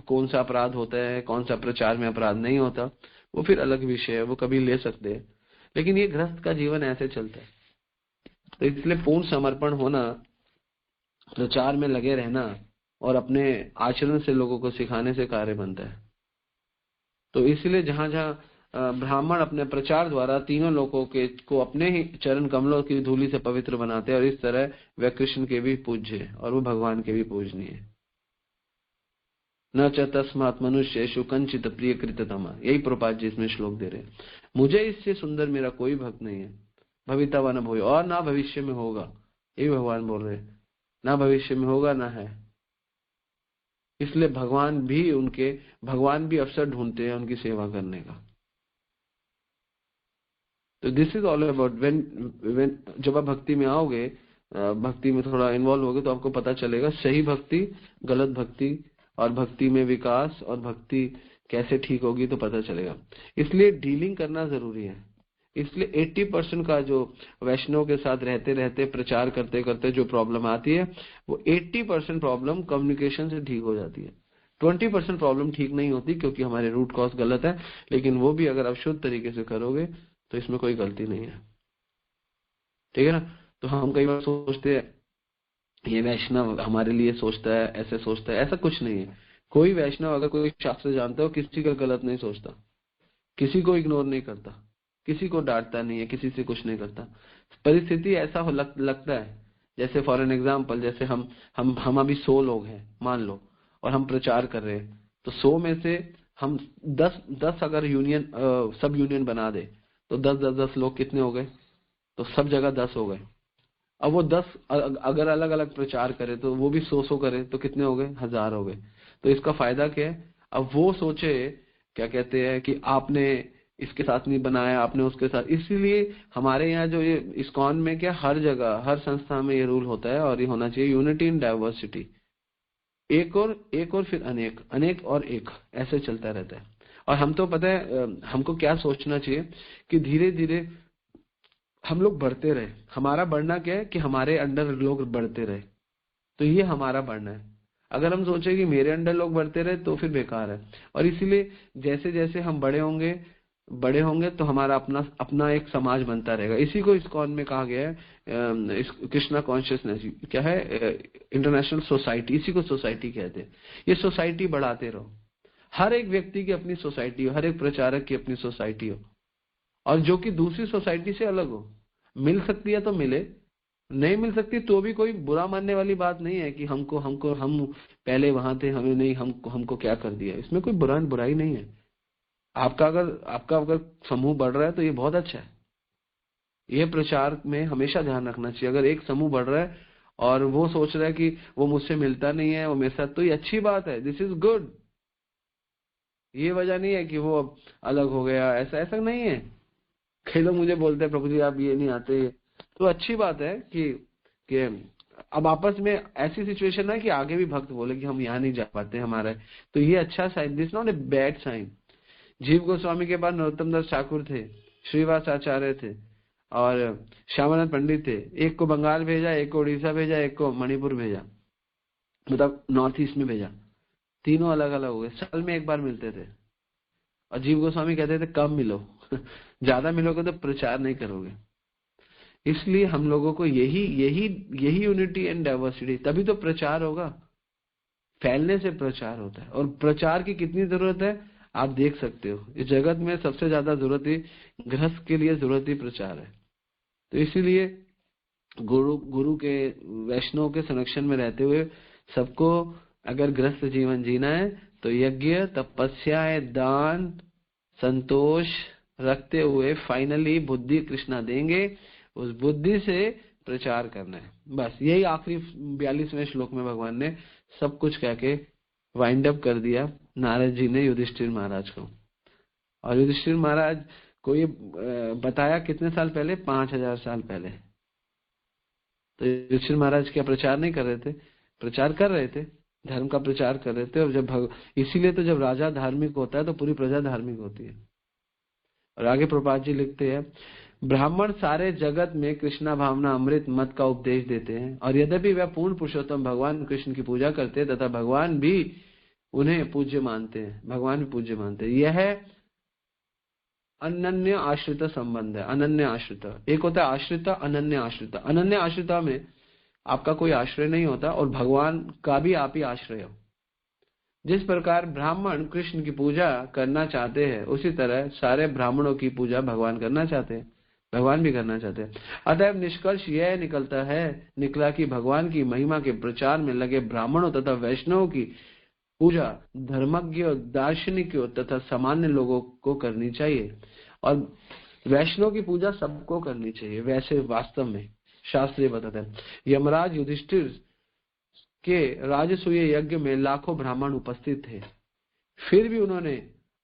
कौन सा अपराध होता है, कौन सा प्रचार में अपराध नहीं होता, वो फिर अलग विषय है, वो कभी ले सकते हैं। लेकिन ये गृहस्थ का जीवन ऐसे चलता है। तो इसलिए पूर्ण समर्पण होना, प्रचार में लगे रहना और अपने आचरण से लोगों को सिखाने से कार्य बनता है। तो इसलिए जहां जहां ब्राह्मण अपने प्रचार द्वारा तीनों लोगों के को अपने ही चरण कमलों की धूलि से पवित्र बनाते हैं, और इस तरह वे कृष्ण के भी पूज्य है और वो भगवान के भी पूजनीय है। न च तस्मात् मनुष्येषु कंचित प्रिय कृततमा, यही प्रभुपाद जी इसमें श्लोक दे रहे हैं। मुझे इससे सुंदर मेरा कोई भक्त नहीं है, भविता व न भूय, और ना भविष्य में होगा, ये भगवान बोल रहे हैं, ना भविष्य में होगा ना है। इसलिए भगवान भी अवसर ढूंढते हैं उनकी सेवा करने का। तो this is all about when जब आप भक्ति में आओगे, भक्ति में थोड़ा इन्वॉल्व होगे, तो आपको पता चलेगा सही भक्ति, गलत भक्ति, और भक्ति में विकास, और भक्ति कैसे ठीक होगी तो पता चलेगा। इसलिए डीलिंग करना जरूरी है। इसलिए 80% का जो वैष्णव के साथ रहते रहते प्रचार करते करते जो प्रॉब्लम आती है, वो 80% प्रॉब्लम कम्युनिकेशन से ठीक हो जाती है। 20% प्रॉब्लम ठीक नहीं होती क्योंकि हमारे रूट कॉज गलत है, लेकिन वो भी अगर आप शुद्ध तरीके से करोगे तो इसमें कोई गलती नहीं है। ठीक है ना। तो हम कई बार सोचते हैं ये वैष्णव हमारे लिए सोचता है, ऐसे सोचता है, ऐसा कुछ नहीं है। कोई वैष्णव अगर कोई शास्त्र जानता हो, किसी का गलत नहीं सोचता, किसी को इग्नोर नहीं करता, किसी को डांटता नहीं है, किसी से कुछ नहीं करता। परिस्थिति ऐसा लगता है, जैसे फॉर एन एग्जाम्पल, जैसे हम अभी 100 लोग हैं मान लो, और हम प्रचार कर रहे हैं, तो 100 में से हम 10 अगर सब यूनियन बना दे तो 10 लोग कितने हो गए, तो सब जगह 10 हो गए। अब वो 10 अगर अलग अलग प्रचार करे तो वो भी 100 करे तो कितने हो गए, 1000 हो गए। तो इसका फायदा क्या है, अब वो सोचे क्या कहते हैं कि आपने इसके साथ नहीं बनाया, आपने उसके साथ। इसीलिए हमारे यहाँ जो ये इस्कॉन में क्या, हर जगह हर संस्था में ये रूल होता है, और ये होना चाहिए यूनिटी इन डाइवर्सिटी, एक और फिर अनेक, अनेक और एक, ऐसे चलता रहता है। और हम तो पता है हमको क्या सोचना चाहिए कि धीरे धीरे हम लोग बढ़ते रहे। हमारा बढ़ना क्या है कि हमारे अंडर लोग बढ़ते रहे, तो ये हमारा बढ़ना है। अगर हम सोचे कि मेरे अंडर लोग बढ़ते रहे तो फिर बेकार है। और इसीलिए जैसे जैसे हम बड़े होंगे तो हमारा अपना एक समाज बनता रहेगा। इसी को इस्कॉन में कहा गया है, कृष्णा कॉन्शियसनेस क्या है, इंटरनेशनल सोसाइटी, इसी को सोसाइटी कहते हैं। ये सोसाइटी बढ़ाते रहो, हर एक व्यक्ति की अपनी सोसाइटी हो, हर एक प्रचारक की अपनी सोसाइटी हो, और जो कि दूसरी सोसाइटी से अलग हो। मिल सकती है तो मिले, नहीं मिल सकती तो भी कोई बुरा मानने वाली बात नहीं है कि हम पहले वहां थे, हमें नहीं, हमको क्या कर दिया। इसमें कोई बुराई नहीं है। आपका अगर समूह बढ़ रहा है तो ये बहुत अच्छा है। ये प्रचार में हमेशा ध्यान रखना चाहिए। अगर एक समूह बढ़ रहा है और वो सोच रहा है कि वो मुझसे मिलता नहीं है, वो मेरे साथ, तो ये अच्छी बात है, दिस इज गुड। ये वजह नहीं है कि वो अलग हो गया, ऐसा नहीं है। कई लोग मुझे बोलते हैं प्रभु जी आप ये नहीं आते, तो अच्छी बात है कि अब आपस में ऐसी सिचुएशन है कि आगे भी भक्त बोले कि हम यहाँ नहीं जा पाते हमारा, तो ये अच्छा sign, this not a bad sign. Jiva Goswami के बाद नरोत्तम दास ठाकुर थे, श्रीवास आचार्य थे, और श्यामानंद पंडित थे। एक को बंगाल भेजा, एक को उड़ीसा भेजा, एक को मणिपुर भेजा, मतलब नॉर्थ ईस्ट में भेजा। तीनों अलग अलग हो गए, साल में एक बार मिलते थे। और जीव गोस्वामी कहते थे कम मिलो ज्यादा मिलोगे तो प्रचार नहीं करोगे। इसलिए हम लोगों को यही यूनिटी एंड डाइवर्सिटी, तभी तो प्रचार होगा। फैलने से प्रचार होता है, और प्रचार की कितनी जरूरत है आप देख सकते हो। इस जगत में सबसे ज्यादा जरूरत ही गृहस्थ के लिए, जरूरत ही प्रचार है। तो इसीलिए गुरु के, वैष्णव के संरक्षण में रहते हुए सबको अगर गृहस्थ जीवन जीना है तो यज्ञ, तपस्या, दान, संतोष रखते हुए फाइनली बुद्धि कृष्णा देंगे, उस बुद्धि से प्रचार करना है। बस यही आखिरी 42वें श्लोक में भगवान ने सब कुछ कह के वाइंड अप कर दिया नारद जी ने युधिष्ठिर महाराज को। और युधिष्ठिर महाराज को ये बताया कितने साल पहले, 5000 साल पहले। तो युधिष्ठिर महाराज क्या प्रचार नहीं कर रहे थे? प्रचार कर रहे थे, धर्म का प्रचार कर रहे थे। और इसीलिए तो जब राजा धार्मिक होता है तो पूरी प्रजा धार्मिक होती है। और आगे प्रभुपाद जी लिखते हैं, ब्राह्मण सारे जगत में कृष्णा भावना अमृत मत का उपदेश देते हैं, और यद्यपि वह पूर्ण पुरुषोत्तम भगवान कृष्ण की पूजा करते हैं तथा भगवान भी उन्हें पूज्य मानते हैं, भगवान भी पूज्य मानते हैं। यह अनन्य आश्रित संबंध है। अनन्य आश्रित, एक होता है आश्रित, अनन्य आश्रित। अनन्य आश्रिता में आपका कोई आश्रय नहीं होता, और भगवान का भी आप ही आश्रय हो। जिस प्रकार ब्राह्मण कृष्ण की पूजा करना चाहते हैं, उसी तरह सारे ब्राह्मणों की पूजा भगवान करना चाहते हैं, भगवान भी करना चाहते हैं। अतएव निष्कर्ष यह निकला कि भगवान की महिमा के प्रचार में लगे ब्राह्मणों तथा वैष्णवों की पूजा धर्मज्ञों, दार्शनिकों तथा सामान्य लोगों को करनी चाहिए। और वैष्णव की पूजा सबको करनी चाहिए। वैसे वास्तव में शास्त्र बताते हैं, यमराज युधिष्ठिर के राजसूय यज्ञ में लाखों ब्राह्मण उपस्थित थे, फिर भी उन्होंने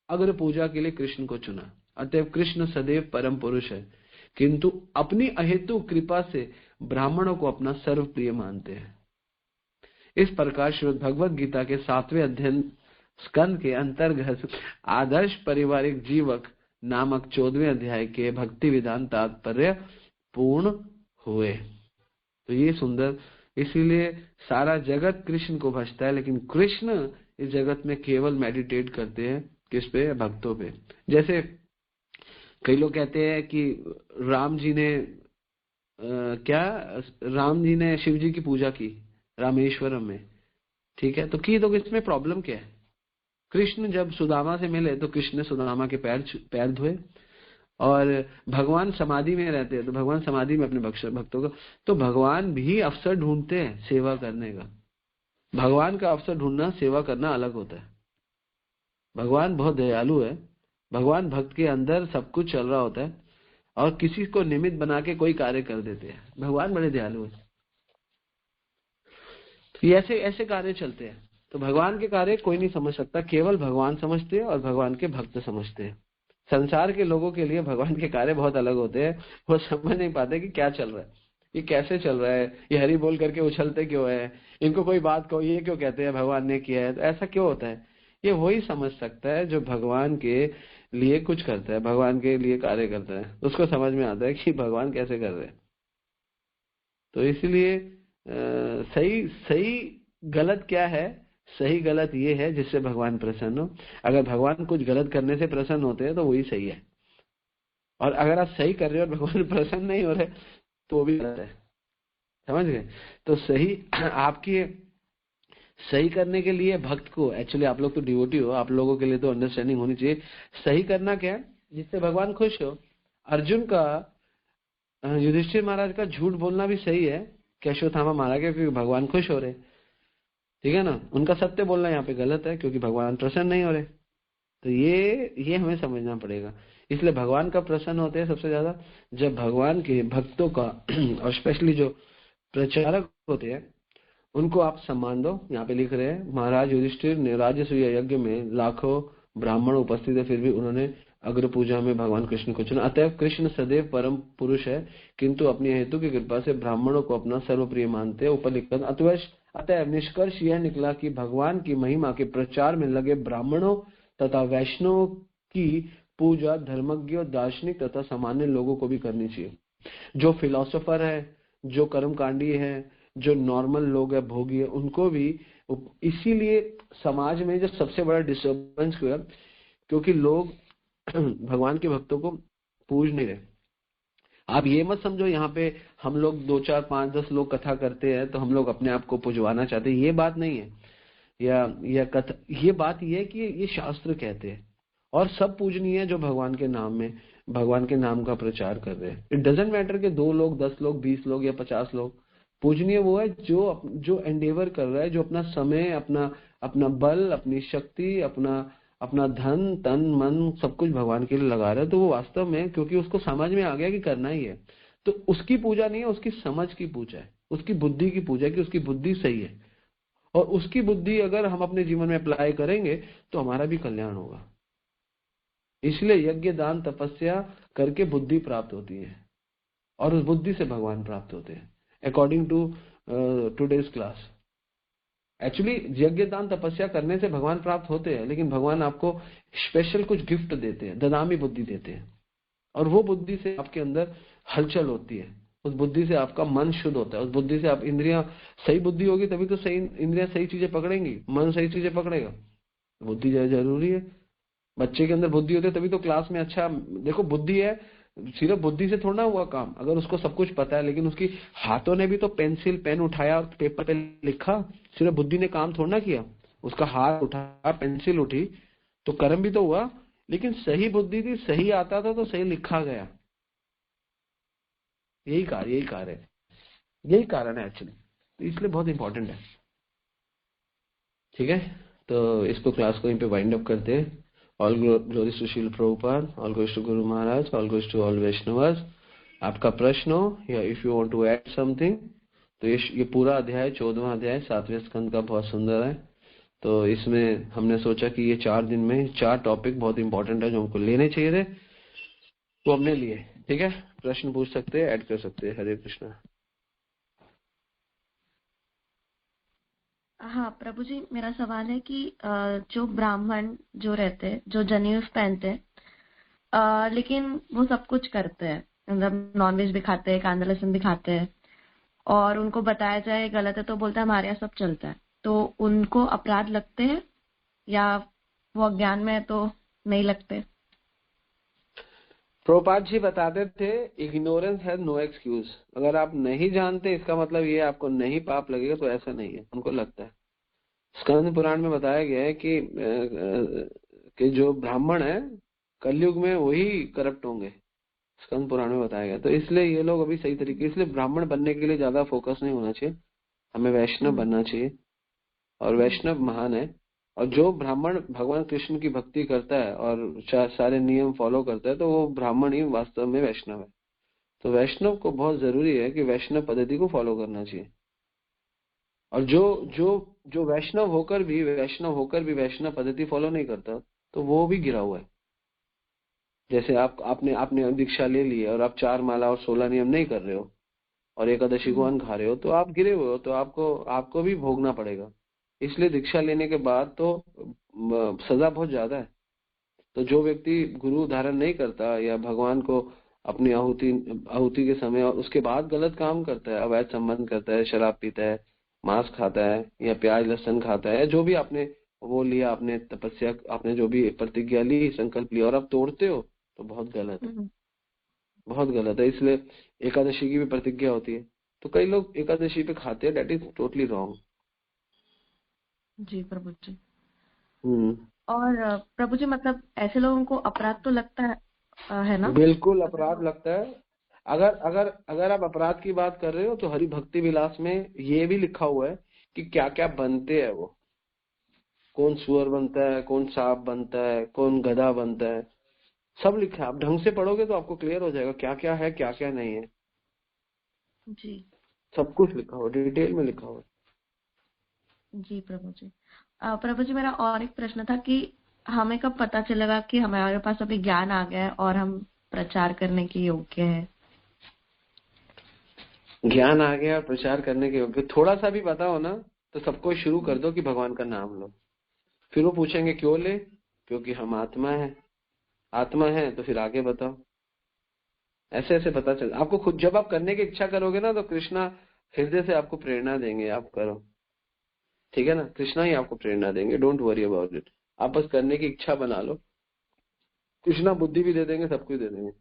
अग्र पूजा के लिए कृष्ण को चुना। अतएव कृष्ण सदैव परम पुरुष है, किंतु अपनी अहेतु कृपा से ब्राह्मणों को अपना सर्व प्रिय मानते हैं। इस प्रकार श्रीमद् भगवद गीता के 7वें अध्ययन स्कंद के अंतर्गत आदर्श पारिवारिक जीवक नामक 14वें अध्याय के भक्ति विधान तात्पर्य पूर्ण हुए। तो ये सुंदर, इसीलिए सारा जगत कृष्ण को भजता है, लेकिन कृष्ण इस जगत में केवल मेडिटेट करते हैं किस पे? भक्तों पे। जैसे कई लोग कहते हैं कि राम जी ने शिव जी की पूजा की रामेश्वरम में, ठीक है, तो की, तो इसमें प्रॉब्लम क्या है? कृष्ण जब सुदामा से मिले तो कृष्ण ने सुदामा के पैर धोए, और भगवान समाधि में रहते हैं तो भगवान समाधि में अपने भक्तों को, तो भगवान भी अवसर ढूंढते हैं सेवा करने का। भगवान का अवसर ढूंढना, सेवा करना अलग होता है। भगवान बहुत दयालु है। भगवान भक्त के अंदर सब कुछ चल रहा होता है और किसी को निमित्त बना के कोई कार्य कर देते हैं। भगवान बड़े दयालु है। तो ऐसे ऐसे कार्य चलते हैं। तो भगवान के कार्य कोई नहीं समझ सकता, केवल भगवान समझते हैं और भगवान के भक्त समझते हैं। संसार के लोगों के लिए भगवान के कार्य बहुत अलग होते हैं। वो समझ नहीं पाते कि क्या चल रहा है, ये कैसे चल रहा है, ये हरि बोल करके उछलते क्यों है, इनको कोई बात कहो ये क्यों कहते हैं भगवान ने किया है, तो ऐसा क्यों होता है। ये वही समझ सकता है जो भगवान के लिए कुछ करता है, भगवान के लिए कार्य करता है, उसको समझ में आता है कि भगवान कैसे कर रहे हैं। तो इसलिए सही सही गलत क्या है? सही गलत ये है जिससे भगवान प्रसन्न हो। अगर भगवान कुछ गलत करने से प्रसन्न होते हैं तो वही सही है, और अगर आप सही कर रहे हो और भगवान प्रसन्न नहीं हो रहे तो वो भी गलत है। समझ गए? तो सही आपकी सही करने के लिए भक्त को, एक्चुअली आप लोग तो डिवोटी हो, आप लोगों के लिए तो अंडरस्टैंडिंग होनी चाहिए। सही करना क्या है? जिससे भगवान खुश हो। अर्जुन का युधिष्ठिर महाराज का झूठ बोलना भी सही है कि अश्वत्थामा मारा गया क्योंकि भगवान खुश हो रहे, ठीक है ना। उनका सत्य बोलना यहाँ पे गलत है क्योंकि भगवान प्रसन्न नहीं हो रहे। तो ये हमें समझना पड़ेगा। इसलिए भगवान का प्रसन्न होते हैं सबसे ज्यादा जब भगवान के भक्तों का और स्पेशली जो प्रचारक होते हैं उनको आप सम्मान दो। यहाँ पे लिख रहे हैं, महाराज युधिष्ठिर ने राजसूय यज्ञ में लाखों ब्राह्मण उपस्थित है, फिर भी उन्होंने अग्र पूजा में भगवान कृष्ण को चुना। अतएव कृष्ण सदैव परम पुरुष है, किंतु अपनी हेतु की कृपा से ब्राह्मणों को अपना सर्वप्रिय मानते हैं। ऊपर लिखकर अतएव निष्कर्ष यह निकला कि भगवान की महिमा के प्रचार में लगे ब्राह्मणों तथा वैष्णवों की पूजा धर्मज्ञ, दार्शनिक तथा सामान्य लोगों को भी करनी चाहिए। जो फिलोसोफर है, जो कर्मकांडी है, जो नॉर्मल लोग है, भोगी है, उनको भी। इसीलिए समाज में जो सबसे बड़ा डिस्टर्बेंस हुआ क्योंकि लोग भगवान के भक्तों को पूज नहीं रहे। आप ये मत समझो यहाँ पे हम लोग 2, 4, 5, 10 लोग कथा करते हैं तो हम लोग अपने आप को पुजवाना चाहते हैं, ये बात नहीं है। या कथा, ये बात ये है कि ये शास्त्र कहते हैं और सब पूजनीय है जो भगवान के नाम में, भगवान के नाम का प्रचार कर रहे हैं। इट डजेंट मैटर कि 2 लोग, 10 लोग, 20 लोग या 50 लोग। पूजनीय वो है जो एंडेवर कर रहा है, जो अपना समय, अपना बल, अपनी शक्ति, अपना धन, तन, मन सब कुछ भगवान के लिए लगा रहा है। तो वो वास्तव में, क्योंकि उसको समझ में आ गया कि करना ही है, तो उसकी पूजा नहीं है, उसकी समझ की पूजा है, उसकी बुद्धि की पूजा है कि उसकी बुद्धि सही है। और उसकी बुद्धि अगर हम अपने जीवन में अप्लाई करेंगे तो हमारा भी कल्याण होगा। इसलिए यज्ञ, दान, तपस्या करके बुद्धि प्राप्त होती है और उस बुद्धि से भगवान प्राप्त होते हैं, according to today's class. Actually यज्ञ, दान, तपस्या करने से भगवान प्राप्त होते हैं, लेकिन भगवान आपको स्पेशल कुछ गिफ्ट देते हैं, ददामी बुद्धि देते हैं, और वो बुद्धि से आपके अंदर हलचल होती है। उस बुद्धि से आपका मन शुद्ध होता है, उस बुद्धि से आप इंद्रियां, सही बुद्धि होगी तभी तो सही इंद्रियां सही चीजें पकड़ेंगी, मन सही चीजें पकड़ेगा। बुद्धि जरूरी है। बच्चे के अंदर बुद्धि होती है तभी तो क्लास में अच्छा, देखो बुद्धि है, सिर्फ बुद्धि से थोड़ा हुआ काम। अगर उसको सब कुछ पता है लेकिन उसकी हाथों ने भी तो पेंसिल पेन उठाया और पेपर पे लिखा, सिर्फ बुद्धि ने काम थोड़ा किया। उसका हाथ उठा, पेंसिल उठी, तो कर्म भी तो हुआ, लेकिन सही बुद्धि थी, सही आता था तो सही लिखा गया। यही कार्य है, यही कारण है एक्चुअली, तो इसलिए बहुत इंपॉर्टेंट है। ठीक है, तो इसको क्लास को यहीं पे वाइंड अप करते हैं। All glories to Srila Prabhupada, all glories to Guru Maharaj, all glories to all Vaishnavas. आपका प्रश्न हो या if you want to add something, तो ये पूरा अध्याय 14वां अध्याय 7वें स्कंद का बहुत सुंदर है। तो इसमें हमने सोचा कि ये 4 दिन में 4 टॉपिक बहुत इंपॉर्टेंट है जो हमको लेने चाहिए थे, तो हमने लिए। ठीक है, प्रश्न पूछ सकते हैं, ऐड कर सकते हैं। हरे कृष्णा। हाँ प्रभु जी, मेरा सवाल है कि जो ब्राह्मण जो रहते हैं, जो जनेऊ पहनते हैं, लेकिन वो सब कुछ करते हैं, मतलब नॉनवेज भी खाते हैं, कांदा लहसुन भी खाते हैं, और उनको बताया जाए गलत है तो बोलते हैं हमारे यहाँ सब चलता है, तो उनको अपराध लगते हैं या वो अज्ञान में है तो नहीं लगते? प्रभुपाद जी बताते थे, इग्नोरेंस हैज नो एक्सक्यूज। अगर आप नहीं जानते इसका मतलब ये आपको नहीं पाप लगेगा, तो ऐसा नहीं है, उनको लगता है। स्कंद पुराण में बताया गया है कि जो ब्राह्मण है कलयुग में वही करप्ट होंगे, स्कंद पुराण में बताया गया। तो इसलिए ये लोग अभी सही तरीके, इसलिए ब्राह्मण बनने के लिए ज्यादा फोकस नहीं होना चाहिए, हमें वैष्णव बनना चाहिए, और वैष्णव महान है। और जो ब्राह्मण भगवान कृष्ण की भक्ति करता है और सारे नियम फॉलो करता है, तो वो ब्राह्मण ही वास्तव में वैष्णव है। तो वैष्णव को बहुत जरूरी है कि वैष्णव पद्धति को फॉलो करना चाहिए। और जो जो जो वैष्णव होकर भी वैष्णव पद्धति फॉलो नहीं करता, तो वो भी गिरा हुआ है। जैसे आपने आपने दीक्षा ले ली है और आप 4 माला और 16 नियम नहीं कर रहे हो और एकादशी को अन्न खा रहे हो, तो आप गिरे हुए हो, तो आपको भी भोगना पड़ेगा। इसलिए दीक्षा लेने के बाद तो सजा बहुत ज्यादा है। तो जो व्यक्ति गुरु धारण नहीं करता या भगवान को अपनी आहुति आहुति के समय और उसके बाद गलत काम करता है, अवैध संबंध करता है, शराब पीता है, मांस खाता है या प्याज लहसुन खाता है, जो भी आपने वो लिया, आपने तपस्या, आपने जो भी प्रतिज्ञा ली, संकल्प लिया और आप तोड़ते हो, तो बहुत गलत है, बहुत गलत है। इसलिए एकादशी की भी प्रतिज्ञा होती है, तो कई लोग एकादशी पे खाते हैं, दैट इज टोटली रॉन्ग। जी प्रभु जी। हम्म, और प्रभु जी, मतलब ऐसे लोगों को अपराध तो लगता है ना? बिल्कुल अपराध लगता है। अगर अगर अगर आप अपराध की बात कर रहे हो, तो हरि भक्ति विलास में ये भी लिखा हुआ है कि क्या क्या बनते हैं वो, कौन सुअर बनता है, कौन सांप बनता है, कौन गधा बनता है, सब लिखा है। आप ढंग से पढ़ोगे तो आपको क्लियर हो जाएगा क्या क्या है, क्या क्या नहीं है। जी सब कुछ लिखा हुआ, डिटेल में लिखा हुआ। जी प्रभु जी। प्रभु जी, मेरा और एक प्रश्न था कि हमें कब पता चलेगा कि हमारे पास अभी ज्ञान आ गया है और हम प्रचार करने के योग्य है? ज्ञान आ गया और प्रचार करने के योग्य, थोड़ा सा भी पता हो ना, तो सबको शुरू कर दो कि भगवान का नाम लो। फिर वो पूछेंगे क्यों ले, क्योंकि हम आत्मा है, आत्मा है तो फिर आगे बताओ। ऐसे ऐसे पता चल आपको खुद, जब आप करने की इच्छा करोगे ना, तो कृष्णा हृदय से आपको प्रेरणा देंगे, आप करो। ठीक है ना, कृष्णा ही आपको प्रेरणा देंगे, डोंट वरी अबाउट इट। आप बस करने की इच्छा बना लो, कृष्णा बुद्धि भी दे देंगे, सब कुछ दे देंगे।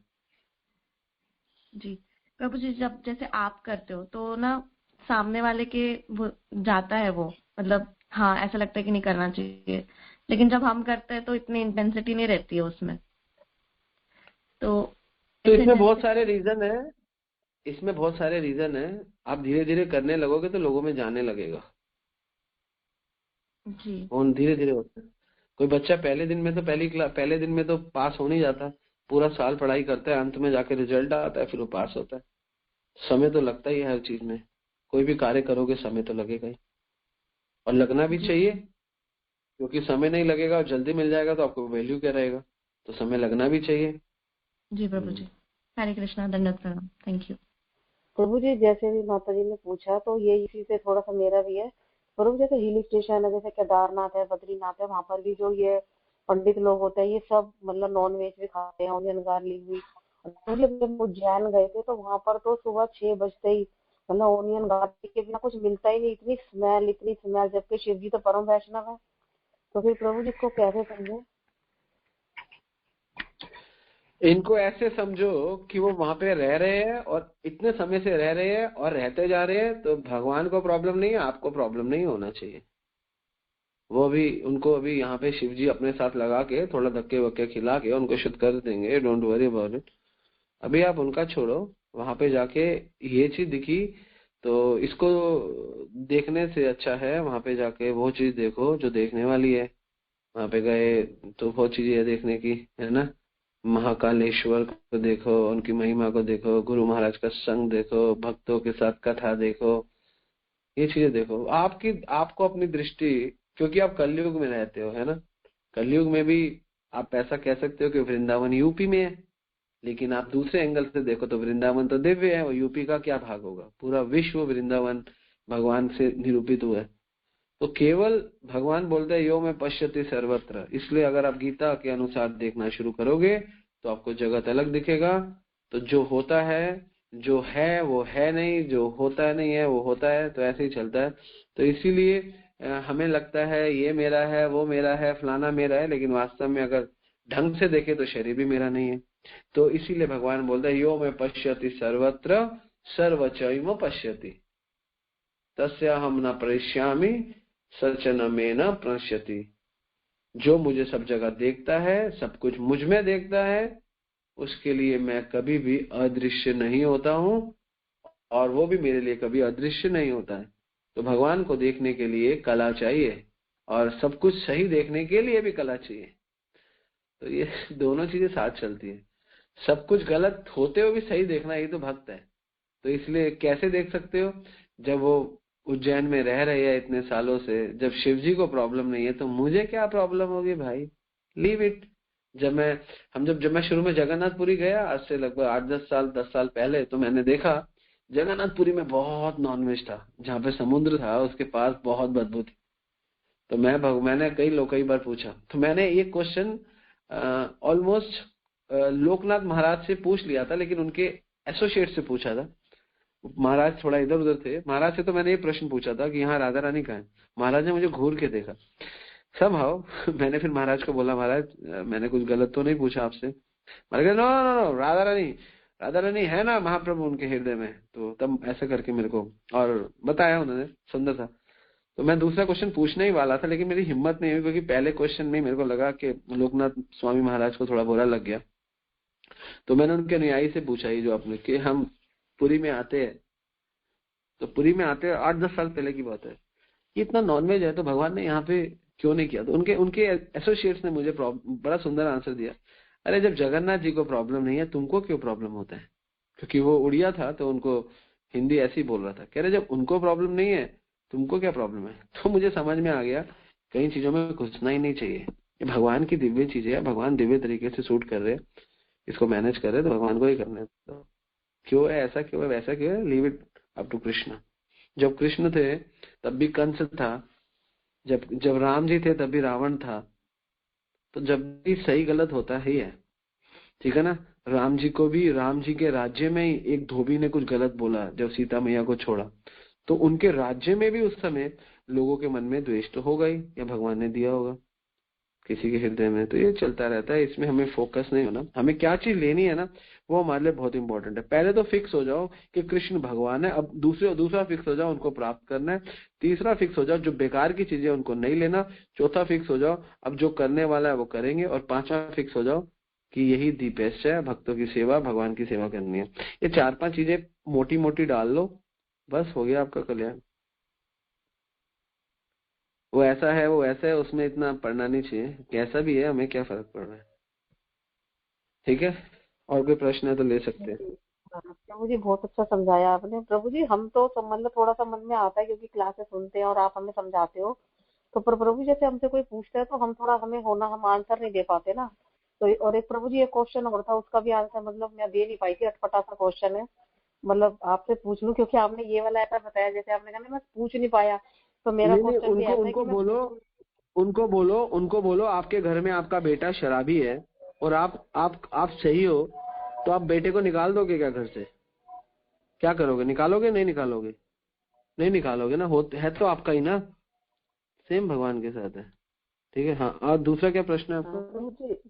जी प्रभु जी, जब जैसे आप करते हो तो ना सामने वाले के वो जाता है, वो मतलब हाँ ऐसा लगता है कि नहीं करना चाहिए, लेकिन जब हम करते हैं तो इतनी इंटेंसिटी नहीं रहती है उसमें। तो तो इस इसमें बहुत इंटेंसिटी। सारे रीजन है, इसमें बहुत सारे रीजन है। आप धीरे धीरे करने लगोगे तो लोगों में जाने लगेगा, जी और धीरे धीरे होता है। कोई बच्चा पहले दिन में तो पहले दिन में तो पास हो नहीं जाता, पूरा साल पढ़ाई करता है, अंत में जाके रिजल्ट आता है, फिर वो पास होता है। समय तो लगता ही है हर चीज में, कोई भी कार्य करोगे समय तो लगेगा ही, और लगना भी जी चाहिए। क्योंकि समय नहीं लगेगा और जल्दी मिल जाएगा तो आपको वैल्यू क्या रहेगा, तो समय लगना भी चाहिए। जी प्रभु हम्म। जी। हरे कृष्णा, दंडवत प्रणाम, थैंक यू। प्रभु जी, जैसे भी माता जी ने पूछा तो ये इसी से थोड़ा सा मेरा भी है। प्रभु, जैसे हिल स्टेशन है, जैसे केदारनाथ है, बद्रीनाथ है, वहां पर भी जो ये पंडित लोग होते हैं, ये सब मतलब नॉन वेज भी खाते हैं, ऑनियन गार्लिक भी। और जब हम उज्जैन गए थे तो वहां पर तो सुबह 6 बजते ही मतलब ऑनियन गार्लिक के बिना कुछ मिलता ही नहीं, इतनी स्मेल, जबकि शिव जी तो परम वैष्णव है। तो फिर प्रभु जी को कैसे समझे? इनको ऐसे समझो कि वो वहां पे रह रहे हैं और इतने समय से रह रहे हैं और रहते जा रहे हैं, तो भगवान को प्रॉब्लम नहीं है, आपको प्रॉब्लम नहीं होना चाहिए। वो भी उनको अभी यहाँ पे शिव जी अपने साथ लगा के थोड़ा धक्के वक्के खिला के उनको शुद्ध कर देंगे, डोंट वरी अबाउट इट। अभी आप उनका छोड़ो, वहां पे जाके ये चीज दिखी तो इसको देखने से अच्छा है वहां पे जाके वो चीज देखो जो देखने वाली है। वहां पे गए तो बहुत चीजें है देखने की, है ना। महाकालेश्वर को देखो, उनकी महिमा को देखो, गुरु महाराज का संग देखो, भक्तों के साथ कथा देखो, ये चीजें देखो। आपको अपनी दृष्टि, क्योंकि आप कलयुग में रहते हो, है ना। कलयुग में भी आप ऐसा कह सकते हो कि वृंदावन यूपी में है, लेकिन आप दूसरे एंगल से देखो तो वृंदावन तो दिव्य है, और यूपी का क्या भाग होगा, पूरा विश्व वृंदावन भगवान से निरूपित हुआ है। तो केवल भगवान बोलते हैं यो में पश्यति सर्वत्र, इसलिए अगर आप गीता के अनुसार देखना शुरू करोगे तो आपको जगत अलग दिखेगा। तो जो होता है, जो है वो है नहीं, जो होता नहीं है वो होता है, तो ऐसे ही चलता है। तो इसीलिए हमें लगता है ये मेरा है, वो मेरा है, फलाना मेरा है, लेकिन वास्तव में अगर ढंग से देखे तो शरीर भी मेरा नहीं है। तो इसीलिए भगवान बोलता है यो में पश्यति सर्वत्र सर्वचैव पश्यति तस्याहं न प्रेष्यामि सच न में न प्रणश्यति। जो मुझे सब जगह देखता है, सब कुछ मुझ में देखता है, उसके लिए मैं कभी भी अदृश्य नहीं होता हूँ, और वो भी मेरे लिए कभी अदृश्य नहीं होता है। तो भगवान को देखने के लिए कला चाहिए, और सब कुछ सही देखने के लिए भी कला चाहिए। तो ये दोनों चीजें साथ चलती है। सब कुछ गलत होते हुए भी सही देखना, ये तो भक्त है। तो इसलिए कैसे देख सकते हो, जब वो उज्जैन में रह रहे हैं इतने सालों से, जब शिव जी को प्रॉब्लम नहीं है तो मुझे क्या प्रॉब्लम होगी भाई, लीव इट। जब मैं शुरू में जगन्नाथपुरी गया, आज से लगभग 8-10 साल पहले, तो मैंने देखा जगन्नाथपुरी में बहुत नॉनवेज था, जहाँ पे समुद्र था उसके पास बहुत बदबू थी। तो मैंने कई बार पूछा, तो मैंने ये क्वेश्चन ऑलमोस्ट लोकनाथ महाराज से पूछ लिया था, लेकिन उनके एसोसिएट से पूछा था। महाराज थोड़ा इधर उधर थे, महाराज से तो मैंने ये प्रश्न पूछा था कि यहाँ राधा रानी कहाँ है। महाराज ने मुझे घूर के देखा समहाउ मैंने फिर महाराज को बोला, महाराज मैंने कुछ गलत तो नहीं पूछा आपसे। महाराज no no no, Radha Rani है ना महाप्रभु उनके हृदय में। तो तब ऐसा करके मेरे को और बताया उन्होंने, सुंदर था। तो मैं दूसरा क्वेश्चन पूछने ही वाला था, लेकिन मेरी हिम्मत नहीं हुई, क्योंकि पहले क्वेश्चन में मेरे को लगा कि लोकनाथ स्वामी महाराज को थोड़ा बुरा लग गया। तो मैंने उनके अनुयायी से पूछा, ये जो आपने, कि हम पुरी में आते हैं, तो पुरी में आते हैं 8-10 साल पहले की बात है, कि इतना नॉनवेज है तो भगवान ने यहाँ पे क्यों नहीं किया। तो उनके एसोसिएट्स ने मुझे बड़ा सुंदर आंसर दिया, अरे जब जगन्नाथ जी को प्रॉब्लम नहीं है तुमको क्यों प्रॉब्लम होता है। क्योंकि वो उड़िया था तो उनको हिंदी ऐसे ही बोल रहा था, कह रहे जब उनको प्रॉब्लम नहीं है तुमको क्या प्रॉब्लम है। तो मुझे समझ में आ गया कई चीजों में घुसना ही नहीं चाहिए। ये भगवान की दिव्य चीजें है, भगवान दिव्य तरीके से शूट कर रहे हैं, इसको मैनेज कर रहे हैं, तो भगवान को ही करना है। तो क्यों है ऐसा, क्यों है वैसा, क्यों है, leave it up to Krishna. जब कृष्ण थे तब भी कंस था, जब राम जी थे तब भी रावण था। तो जब भी सही गलत होता ही है, ठीक है ना। राम जी को भी, राम जी के राज्य में ही एक धोबी ने कुछ गलत बोला जब सीता मैया को छोड़ा, तो उनके राज्य में भी उस समय लोगों के मन में द्वेष तो होगा ही, या भगवान ने दिया होगा किसी के हृदय में। तो ये चलता रहता है, इसमें हमें फोकस नहीं होना। हमें क्या चीज लेनी है ना, वो हमारे लिए बहुत इंपॉर्टेंट है। पहले तो फिक्स हो जाओ कि कृष्ण भगवान है, अब दूसरा फिक्स हो जाओ उनको प्राप्त करना है। तीसरा फिक्स हो जाओ जो बेकार की चीजें उनको नहीं लेना। चौथा फिक्स हो जाओ अब जो करने वाला है वो करेंगे। और पांचवा फिक्स हो जाओ कि यही दी बेस्ट है, भक्तों की सेवा, भगवान की सेवा करनी है। ये 4-5 चीजें मोटी मोटी डाल लो, बस हो गया आपका कल्याण। वो ऐसा है, वो ऐसा है, उसमें इतना पढ़ना नहीं चाहिए, कैसा भी है हमें क्या फर्क पड़ रहा है। ठीक है, और कोई प्रश्न है तो ले सकते हैं। हाँ, प्रभु जी बहुत अच्छा समझाया आपने। प्रभु जी हम तो मतलब थोड़ा सा मन में आता है क्योंकि क्लासेस सुनते हैं और आप हमें समझाते हो, तो पर प्रभु जी जैसे हमसे कोई पूछता है तो हम थोड़ा, हमें होना, हम आंसर नहीं दे पाते ना। तो और एक प्रभु जी एक क्वेश्चन और था, उसका भी आंसर मतलब मैं दे नहीं पाई थी, अटपटा सा क्वेश्चन है, मतलब आपसे पूछ लूं क्योंकि आपने ये वाला ऐसा बताया, जैसे आपने कहा ना मैं पूछ नहीं पाया, तो मेरा नहीं नहीं, क्वेश्चन भी उनको ऐसा है उनको कि मैं बोलो, उनको बोलो आपके घर में आपका बेटा शराबी है और आप सही हो, तो आप बेटे को निकाल दोगे क्या घर से? क्या करोगे, निकालोगे नहीं निकालोगे? नहीं निकालोगे ना, है तो आपका ही ना। सेम भगवान के साथ है। ठीक है। हाँ, और दूसरा क्या प्रश्न है आपका?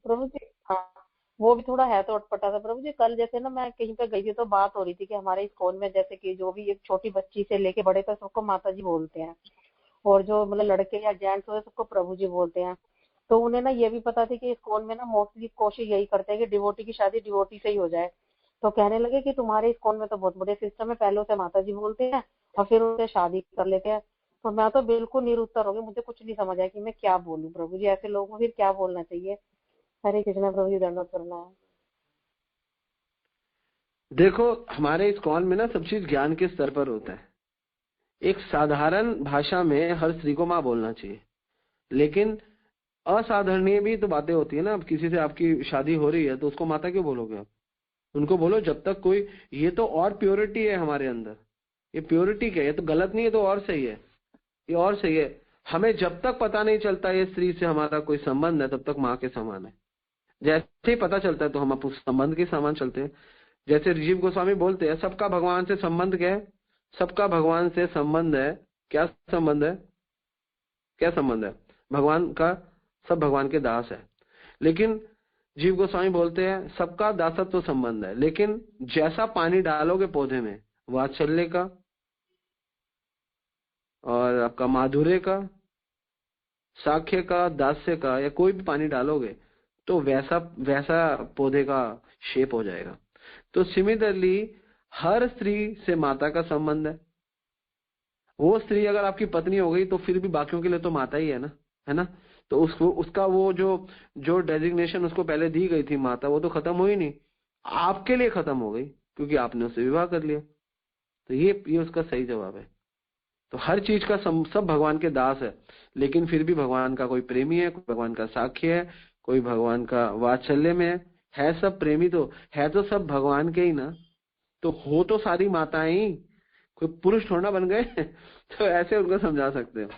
प्रभु जी हाँ, वो भी थोड़ा है तो अटपटा था। प्रभु जी कल जैसे ना मैं कहीं पे गई थी तो बात हो रही थी कि हमारे इस्कॉन में जैसे कि जो भी एक छोटी बच्ची से लेके बड़े तक सबको माता जी बोलते हैं, और जो मतलब लड़के या जेंट्स होते सबको प्रभु जी बोलते हैं। तो उन्हें ना ये भी पता थी कि इस्कॉन में ना मोस्टली कोशिश यही करते हैं कि डिवोटी की शादी डिवोटी से ही हो जाए। तो कहने लगे कि तुम्हारे इस्कॉन में तो बहुत बढ़िया सिस्टम है, पहले उसे माता जी बोलते हैं और फिर उसे शादी कर लेते हैं। तो मैं तो बिल्कुल निरुत्तर हो गई, मुझे कुछ नहीं समझ आया कि मैं क्या बोलूं। प्रभु जी ऐसे लोगों को फिर क्या बोलना चाहिए? हरे कृष्णा प्रभु जी, दंडवत करना है। देखो, हमारे इस कॉल में ना सब चीज ज्ञान के स्तर पर होता है। एक साधारण भाषा में हर स्त्री को माँ बोलना चाहिए, लेकिन असाधारणीय भी तो बातें होती है ना। अब किसी से आपकी शादी हो रही है तो उसको माता क्यों बोलोगे आप? उनको बोलो जब तक कोई, ये तो और प्योरिटी है हमारे अंदर। ये प्योरिटी क्या है? ये तो गलत नहीं है, तो और सही है, ये और सही है। हमें जब तक पता नहीं चलता ये स्त्री से हमारा कोई संबंध है, तब तक माँ के समान है। जैसे ही पता चलता है तो हम उस संबंध के समान चलते हैं। जैसे राजीव गोस्वामी बोलते हैं, सबका भगवान से संबंध क्या है? सबका भगवान से संबंध है। क्या संबंध है? क्या संबंध है? भगवान का, सब भगवान के दास है। लेकिन जीव गोस्वामी बोलते हैं सबका दासत्व संबंध है, लेकिन जैसा पानी डालोगे पौधे में, वात्सल्य का और आपका माधुर्य का, साख्य का, दास्य का, या कोई भी पानी डालोगे तो वैसा वैसा पौधे का शेप हो जाएगा। तो सिमिलरली हर स्त्री से माता का संबंध है। वो स्त्री अगर आपकी पत्नी हो गई तो फिर भी बाकियों के लिए तो माता ही है ना, है ना। तो उसको, उसका वो जो जो डेजिग्नेशन उसको पहले दी गई थी माता, वो तो खत्म हुई नहीं, आपके लिए खत्म हो गई, क्योंकि आपने उससे विवाह कर लिया। तो ये उसका सही जवाब है। तो हर चीज का सब भगवान के दास है, लेकिन फिर भी भगवान का कोई प्रेमी है, कोई भगवान का साक्षी है, कोई भगवान का वात्सल्य में है सब प्रेमी तो है, तो सब भगवान के ही ना। तो हो तो सारी माताएं ही, कोई पुरुष थोड़ा बन गए तो ऐसे उनको समझा सकते हो,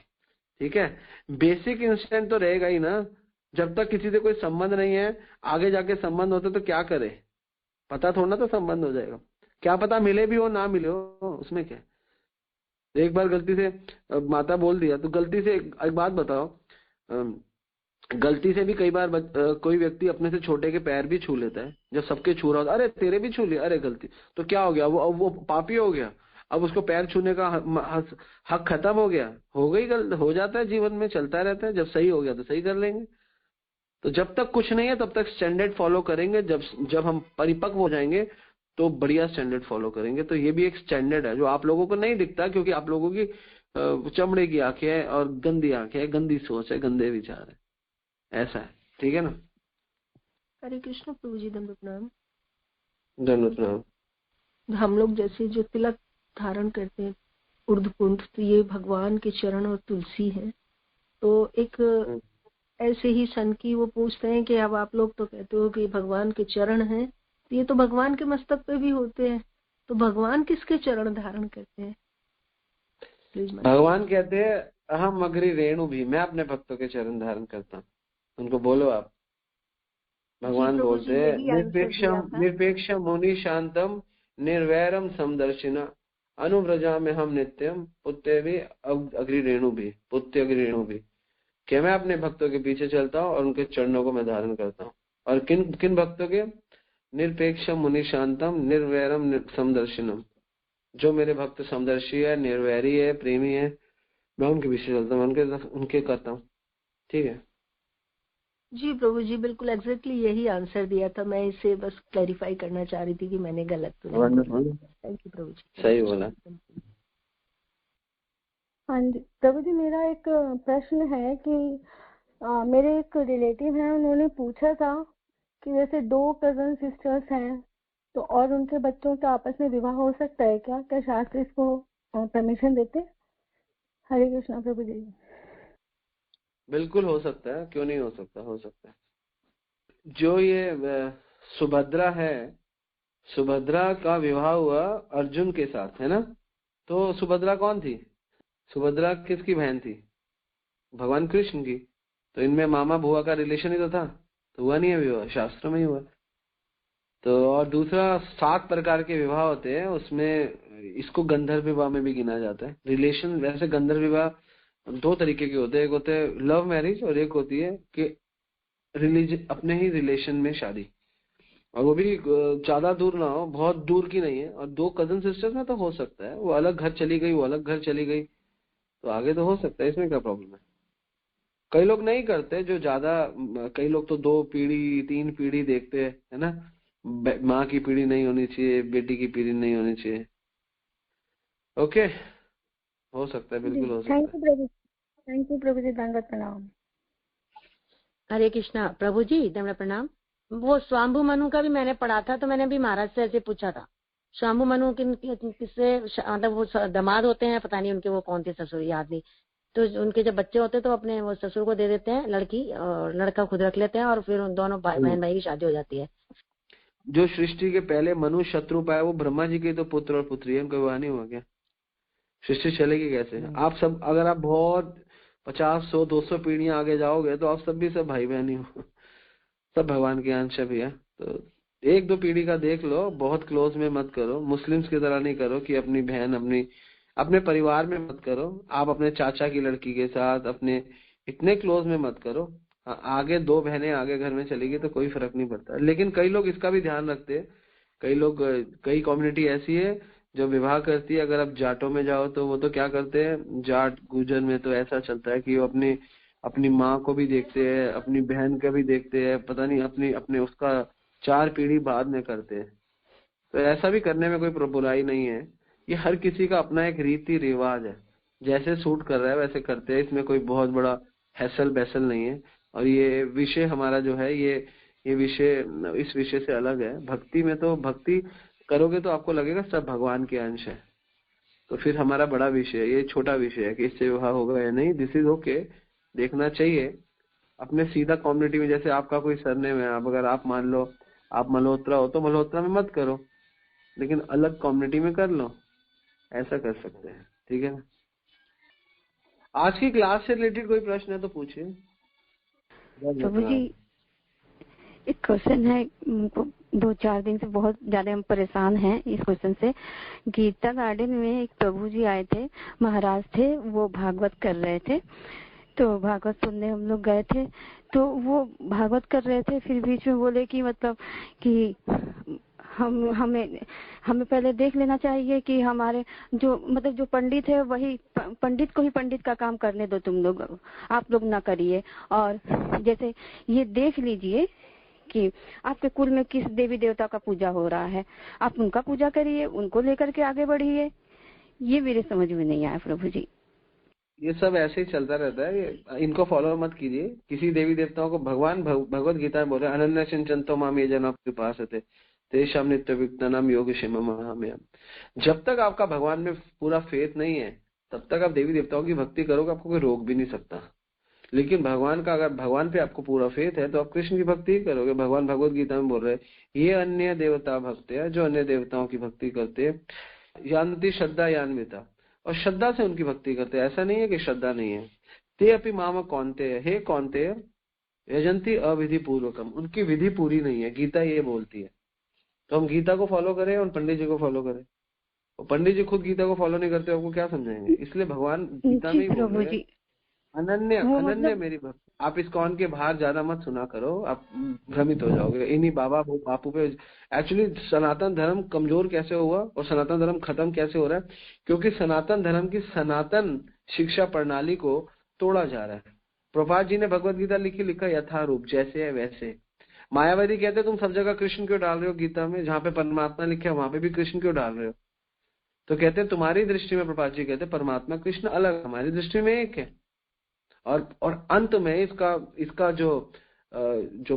ठीक है। बेसिक इंस्टेंट तो रहेगा ही ना। जब तक किसी से कोई संबंध नहीं है, आगे जाके संबंध होते तो क्या करे, पता थोड़ा ना तो संबंध हो जाएगा। क्या पता मिले भी हो ना मिले हो, उसमें क्या। एक बार गलती से माता बोल दिया तो गलती से एक बात बताओ, गलती से भी कई बार कोई व्यक्ति अपने से छोटे के पैर भी छू लेता है। जब सबके छू रहा होता, अरे तेरे भी छू लिया, अरे गलती, तो क्या हो गया, वो पापी हो गया। अब उसको पैर छूने का हक खत्म हो गया, हो गई गलत, हो जाता है, जीवन में चलता रहता है। जब सही हो गया तो सही कर लेंगे। तो जब तक कुछ नहीं है तब तक स्टैंडर्ड फॉलो करेंगे। जब हम परिपक्व हो जाएंगे तो बढ़िया स्टैंडर्ड फॉलो करेंगे। तो ये भी एक स्टैंडर्ड है जो आप लोगों को नहीं दिखता, क्योंकि आप लोगों की चमड़े की आंखें है और गंदी आंखें है, गंदी सोच है, गंदे विचार है, ऐसा है, ठीक है ना। हरे कृष्ण प्रभु जी, दंड प्रणाम। धन्यवाद प्रणाम। हम लोग जैसे जो तिलक धारण करते हैं ऊर्ध्वपुंड, तो ये भगवान के चरण और तुलसी है। तो एक ऐसे ही सन की वो पूछते हैं कि अब आप लोग तो कहते हो कि भगवान के चरण हैं, तो ये तो भगवान के मस्तक पे भी होते हैं, तो भगवान किसके चरण धारण करते हैं? भगवान कहते हैं अहम अग्री रेणु भी, मैं अपने भक्तों के चरण धारण करता हूँ, उनको बोलो आप। भगवान बोलते हैं निरपेक्षम मुनि शांतम निर्वैरम समदर्शिना अनुव्रजा में हम नित्यम पुत्य भी अग्री रेणु भी, पुत्य अग्री रेणु भी। कि मैं अपने भक्तों के पीछे चलता हूँ और उनके चरणों को मैं धारण करता हूँ। और किन किन भक्तों के? निरपेक्षम मुनि शांतम निर्वैरम समदर्शिनम, जो मेरे भक्त समदर्शी है, निर्वैरी है, प्रेमी है, मैं उनके पीछे चलता हूँ, उनके करता हूँ, ठीक है जी प्रभु जी, बिल्कुल एग्जैक्टली यही आंसर दिया था। मैं इसे बस क्लैरिफाई करना चाह रही थी कि मैंने गलत तो नहीं बोला। थैंक यू प्रभु जी, सही बोला। हाँ जी प्रभु जी, मेरा एक प्रश्न है कि मेरे एक रिलेटिव हैं, उन्होंने पूछा था कि जैसे 2 कजन सिस्टर्स हैं तो और उनके बच्चों का आपस में विवाह हो सकता है क्या? क्या शास्त्र इसको परमिशन देते? हरे कृष्णा प्रभु जी। बिल्कुल हो सकता है, क्यों नहीं हो सकता, हो सकता है। जो ये सुभद्रा है, सुभद्रा का विवाह हुआ अर्जुन के साथ, है ना। तो सुभद्रा कौन थी? सुभद्रा किसकी बहन थी? भगवान कृष्ण की। तो इनमें मामा बुआ का रिलेशन ही तो था, तो हुआ नहीं है विवाह, शास्त्र में ही हुआ। तो और दूसरा 7 प्रकार के विवाह होते हैं, उसमें इसको गंधर्व विवाह में भी गिना जाता है। रिलेशन वैसे गंधर्व विवाह 2 तरीके के होते हैं, एक होते हैं लव मैरिज और एक होती है कि रिलीजन, अपने ही रिलेशन में शादी, और वो भी ज्यादा दूर ना हो, बहुत दूर की नहीं है। और 2 कजन सिस्टर्स में तो हो सकता है, वो अलग घर चली गई, वो अलग घर चली गई, तो आगे तो हो सकता है, इसमें क्या प्रॉब्लम है। कई लोग नहीं करते, जो ज्यादा, कई लोग तो 2 पीढ़ी 3 पीढ़ी देखते हैं, है ना। माँ की पीढ़ी नहीं होनी चाहिए, बेटी की पीढ़ी नहीं होनी चाहिए। ओके, हो सकता है, बिल्कुल हो थैंक सकता यू प्रभु, थैंक यू प्रभु जी, दंडवत प्रणाम। हरे कृष्णा। प्रभु जी दंड प्रणाम। वो स्वाम्भु मनु का भी मैंने पढ़ा था, तो मैंने भी महाराज से ऐसे पूछा था, स्वाम्भु मनु किससे, मतलब वो दामाद होते हैं, पता नहीं उनके वो कौन थे ससुर, याद नहीं। तो उनके जब बच्चे होते हैं तो अपने वो ससुर को दे देते हैं लड़की, और लड़का खुद रख लेते हैं, और फिर उन दोनों बहन भाई की शादी हो जाती है। जो सृष्टि के पहले मनु शत्रु पाए वो ब्रह्मा जी के तो पुत्र और पुत्री है, उनका विवाह नहीं हुआ क्या? सृष्टि चलेगी कैसे? आप सब, अगर आप बहुत 50 100 200 पीढ़ियां आगे जाओगे तो आप सब भी सब भाई बहन ही हो, सब भगवान के अंश भी है। तो 1-2 पीढ़ी का देख लो, बहुत क्लोज में मत करो, मुस्लिम्स की तरह नहीं करो कि अपनी बहन अपने परिवार में मत करो, आप अपने चाचा की लड़की के साथ अपने इतने क्लोज में मत करो। आगे 2 बहनें आगे घर में चलेगी तो कोई फर्क नहीं पड़ता। लेकिन कई लोग इसका भी ध्यान रखते हैं, कई लोग, कई कम्युनिटी ऐसी है जो विवाह करती है। अगर आप जाटों में जाओ तो वो तो क्या करते हैं, जाट गुजर में तो ऐसा चलता है कि वो अपनी माँ को भी देखते हैं, अपनी बहन का भी देखते हैं, पता नहीं अपने उसका 4 पीढ़ी बाद में करते हैं। तो ऐसा भी करने में कोई बुराई नहीं है, ये हर किसी का अपना एक रीति रिवाज है, जैसे सूट कर रहा है वैसे करते हैं, इसमें कोई बहुत बड़ा हैसल बैसल नहीं है। और ये विषय हमारा जो है, ये विषय इस विषय से अलग है। भक्ति में तो भक्ति करोगे तो आपको लगेगा सब भगवान के अंश है, तो फिर हमारा बड़ा विषय है, ये छोटा विषय है कि इससे विवाह होगा या नहीं, दिस इज ओके, देखना चाहिए। अपने सीधा कम्युनिटी में, जैसे आपका कोई सरनेम है, अगर आप मान लो आप मल्होत्रा हो तो मल्होत्रा में मत करो, लेकिन अलग कम्युनिटी में कर लो, ऐसा कर सकते हैं। ठीक है ना। आज की क्लास से रिलेटेड कोई प्रश्न है तो पूछिए। प्रभु जी एक क्वेश्चन है, 2-4 दिन से बहुत ज्यादा हम परेशान हैं इस क्वेश्चन से। गीता गार्डन में एक प्रभु जी आए थे, महाराज थे, वो भागवत कर रहे थे, तो भागवत सुनने हम लोग गए थे, तो वो भागवत कर रहे थे, फिर बीच में बोले कि मतलब कि हमें पहले देख लेना चाहिए कि हमारे जो मतलब जो पंडित है वही पंडित को ही पंडित का काम करने दो, तुम लोग आप लोग ना करिए। और जैसे ये देख लीजिए कि आपके कुल में किस देवी देवता का पूजा हो रहा है, आप उनका पूजा करिए, उनको लेकर के आगे बढ़िए। ये मेरे समझ में नहीं आया प्रभु जी। ये सब ऐसे ही चलता रहता है, इनको फॉलो मत कीजिए। किसी देवी देवताओं को भगवान भगवत गीता में बोल रहे हैं, अनन्य सिंचंतो माम ये जन आपके पास थे तेषाम नित्य विघ्नानाम योग क्षेम महामयम्। जब तक आपका भगवान में पूरा फेथ नहीं है तब तक आप देवी देवताओं की भक्ति करोगे, आपको कोई रोक भी नहीं सकता। लेकिन अगर भगवान पे आपको पूरा फेथ है तो आप कृष्ण की भक्ति ही करोगे। भगवान भगवत गीता में बोल रहे हैं, ये अन्य देवता भक्त है, जो अन्य देवताओं की भक्ति करते हैं, यान्ति श्रद्धा यान्विता, और श्रद्धा से उनकी भक्ति करते हैं। ऐसा नहीं है कि श्रद्धा नहीं है। ते अपि माम कौन्तेय, हे कौन्तेय यजंती अविधि पूर्वकम, उनकी विधि पूरी नहीं है, गीता ये बोलती है। तो हम गीता को फॉलो करें और पंडित जी को फॉलो करें, और पंडित जी खुद गीता को फॉलो नहीं करते, आपको क्या समझाएंगे? इसलिए भगवान गीता में ही बोल रहे हैं, अनन्य मेरी भक्ति। आप इस्कॉन के बाहर ज्यादा मत सुना करो, आप भ्रमित हो जाओगे इन्हीं बाबा बापू पे। एक्चुअली सनातन धर्म कमजोर कैसे हुआ और सनातन धर्म खत्म कैसे हो रहा है? क्योंकि सनातन धर्म की सनातन शिक्षा प्रणाली को तोड़ा जा रहा है। प्रभुपाद जी ने भगवत गीता लिखा यथारूप, जैसे है वैसे। मायावादी कहते तुम सब जगह कृष्ण क्यों डाल रहे हो गीता में, जहाँ पे परमात्मा लिखा है वहां पे भी कृष्ण क्यों डाल रहे हो? तो कहते हैं तुम्हारी दृष्टि में, प्रभुपाद जी कहते परमात्मा कृष्ण अलग, हमारी दृष्टि में एक है। और अंत में इसका जो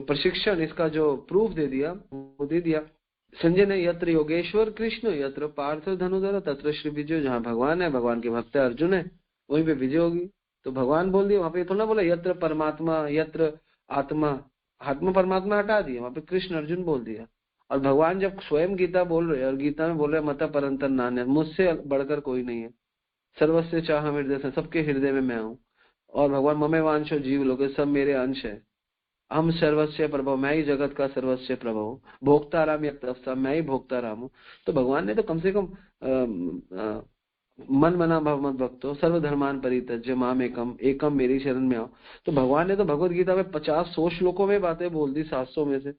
प्रशिक्षण, इसका जो प्रूफ दे दिया वो दे दिया संजय ने, यत्र योगेश्वर कृष्ण यत्र पार्थ धनुधर तत्र श्री विजय। जहाँ भगवान है, भगवान के भक्त अर्जुन है, वहीं पे विजय होगी। तो भगवान बोल दिया, वहां पे थोड़ा बोला यत्र परमात्मा यत्र आत्मा, आत्मा परमात्मा हटा दिया, वहां पे कृष्ण अर्जुन बोल दिया। और भगवान जब स्वयं गीता बोल रहे हैं और गीता में बोल रहे हैं मत परंतर नान्य, मुझसे बढ़कर कोई नहीं है, सर्वस्य चाह हृदय से, सबके हृदय में मैं हूँ। और भगवान ममे वांशो जीव लोग, सब मेरे अंश है। हम सर्वस्व प्रभु, मैं ही जगत का सर्वस्व प्रभु, भोक्ता राम यत्तस्सा, मैं ही भोक्ता राम हूँ। तो भगवान ने तो कम से कम मन मना भव मत भक्तो सर्वधर्मान परित्यज्य माम एकम मेरी शरण में आओ। तो भगवान ने तो भगवत गीता में 50-100 श्लोकों में बातें बोल दी, 700 में से।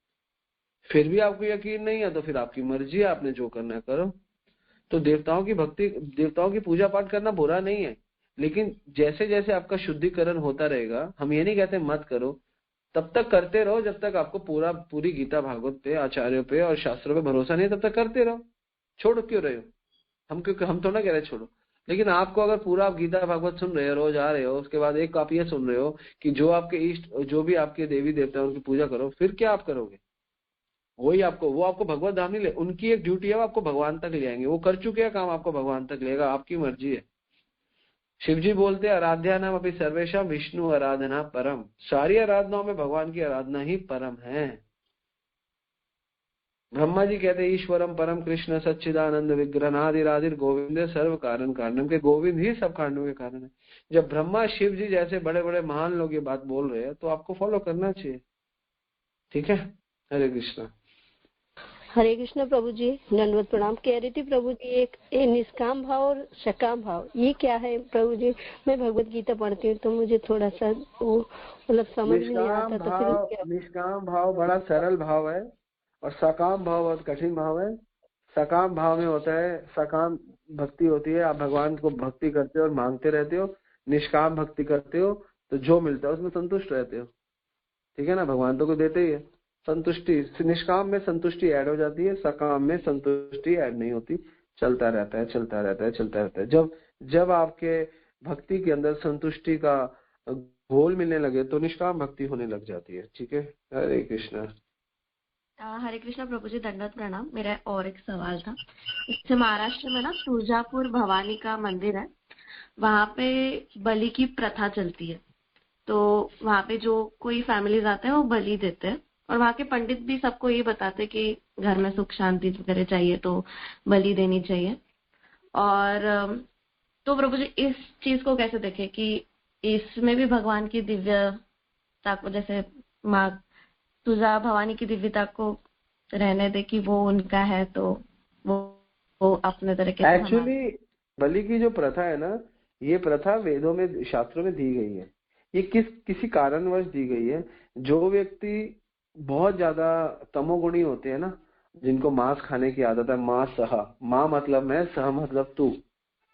फिर भी आपको यकीन नहीं है तो फिर आपकी मर्जी है, आपने जो करना है करो। तो देवताओं की भक्ति, देवताओं की पूजा पाठ करना बुरा नहीं है, लेकिन जैसे जैसे आपका शुद्धिकरण होता रहेगा, हम ये नहीं कहते मत करो, तब तक करते रहो जब तक आपको पूरी गीता भागवत पे, आचार्यों पे और शास्त्रों पे भरोसा नहीं है, तब तक करते रहो। छोड़ क्यों रहे हो? हम तो ना कह रहे छोड़ो, लेकिन आपको अगर पूरा आप गीता भागवत सुन रहे हो, रोज आ रहे हो, उसके बाद एक आप ये सुन रहे हो कि जो आपके इष्ट, जो भी आपके देवी देवता है उनकी पूजा करो, फिर क्या आप करोगे? वो आपको भगवत धाम नहीं ले, उनकी एक ड्यूटी है, वो आपको भगवान तक ले आएंगे। वो कर चुके हैं काम, आपको भगवान तक लेगा, आपकी मर्जी है। शिव जी बोलते हैं आराध्या नाम अभी सर्वेशा विष्णु आराधना परम। सारी आराधनाओं में भगवान की आराधना ही परम है। ब्रह्मा जी कहते हैं ईश्वरम परम कृष्ण सच्चिदानंद विग्रहनादिरादिर गोविंद सर्व कारण कारणम, के गोविंद ही सब कारणों के कारण है। जब ब्रह्मा शिव जी जैसे बड़े बड़े महान लोग ये बात बोल रहे हैं तो आपको फॉलो करना चाहिए। ठीक है, हरे कृष्णा। हरे कृष्ण प्रभु जी, दंडवत प्रणाम। कह रही थी प्रभु जी, एक निष्काम भाव और सकाम भाव, ये क्या है प्रभु जी? मैं भगवत गीता पढ़ती हूँ तो मुझे थोड़ा सा वो मतलब समझ में नहीं आता, तो फिर निष्काम भाव बड़ा सरल भाव है और सकाम भाव बहुत कठिन भाव है। सकाम भाव में होता है, सकाम भक्ति होती है, आप भगवान को भक्ति करते हो और मांगते रहते हो। निष्काम भक्ति करते हो तो जो मिलता है उसमें संतुष्ट रहते हो। ठीक है ना, भगवान तो को देते ही है। संतुष्टि, निष्काम में संतुष्टि ऐड हो जाती है, सकाम में संतुष्टि ऐड नहीं होती। चलता रहता है, चलता रहता है, चलता रहता है। जब आपके भक्ति के अंदर संतुष्टि का घोल मिलने लगे तो निष्काम भक्ति होने लग जाती है। ठीक है, हरे कृष्णा। हरे कृष्णा प्रभु जी, दंडवत प्रणाम। मेरा और एक सवाल था। इससे महाराष्ट्र में ना तुळजापुर भवानी का मंदिर है, वहां पे बलि की प्रथा चलती है। तो वहां पे जो कोई फैमिलीज आते हैं वो बलि देते हैं, और वहाँ के पंडित भी सबको ये बताते कि घर में सुख शांति वगैरह चाहिए तो बलि देनी चाहिए। और तो प्रभु जी इस चीज को कैसे देखें कि इसमें भी भगवान की दिव्यता को, जैसे माँ तुझा भवानी की दिव्यता को रहने दे कि वो उनका है, तो वो अपने तरीके से एक्चुअली बलि की जो प्रथा है ना, ये प्रथा वेदों में, शास्त्रों में दी गई है। ये किसी कारणवश दी गई है। जो व्यक्ति बहुत ज्यादा तमोगुणी होते हैं ना, जिनको मांस खाने की आदत है, मां सह, मां मतलब मैं, सह मतलब तू,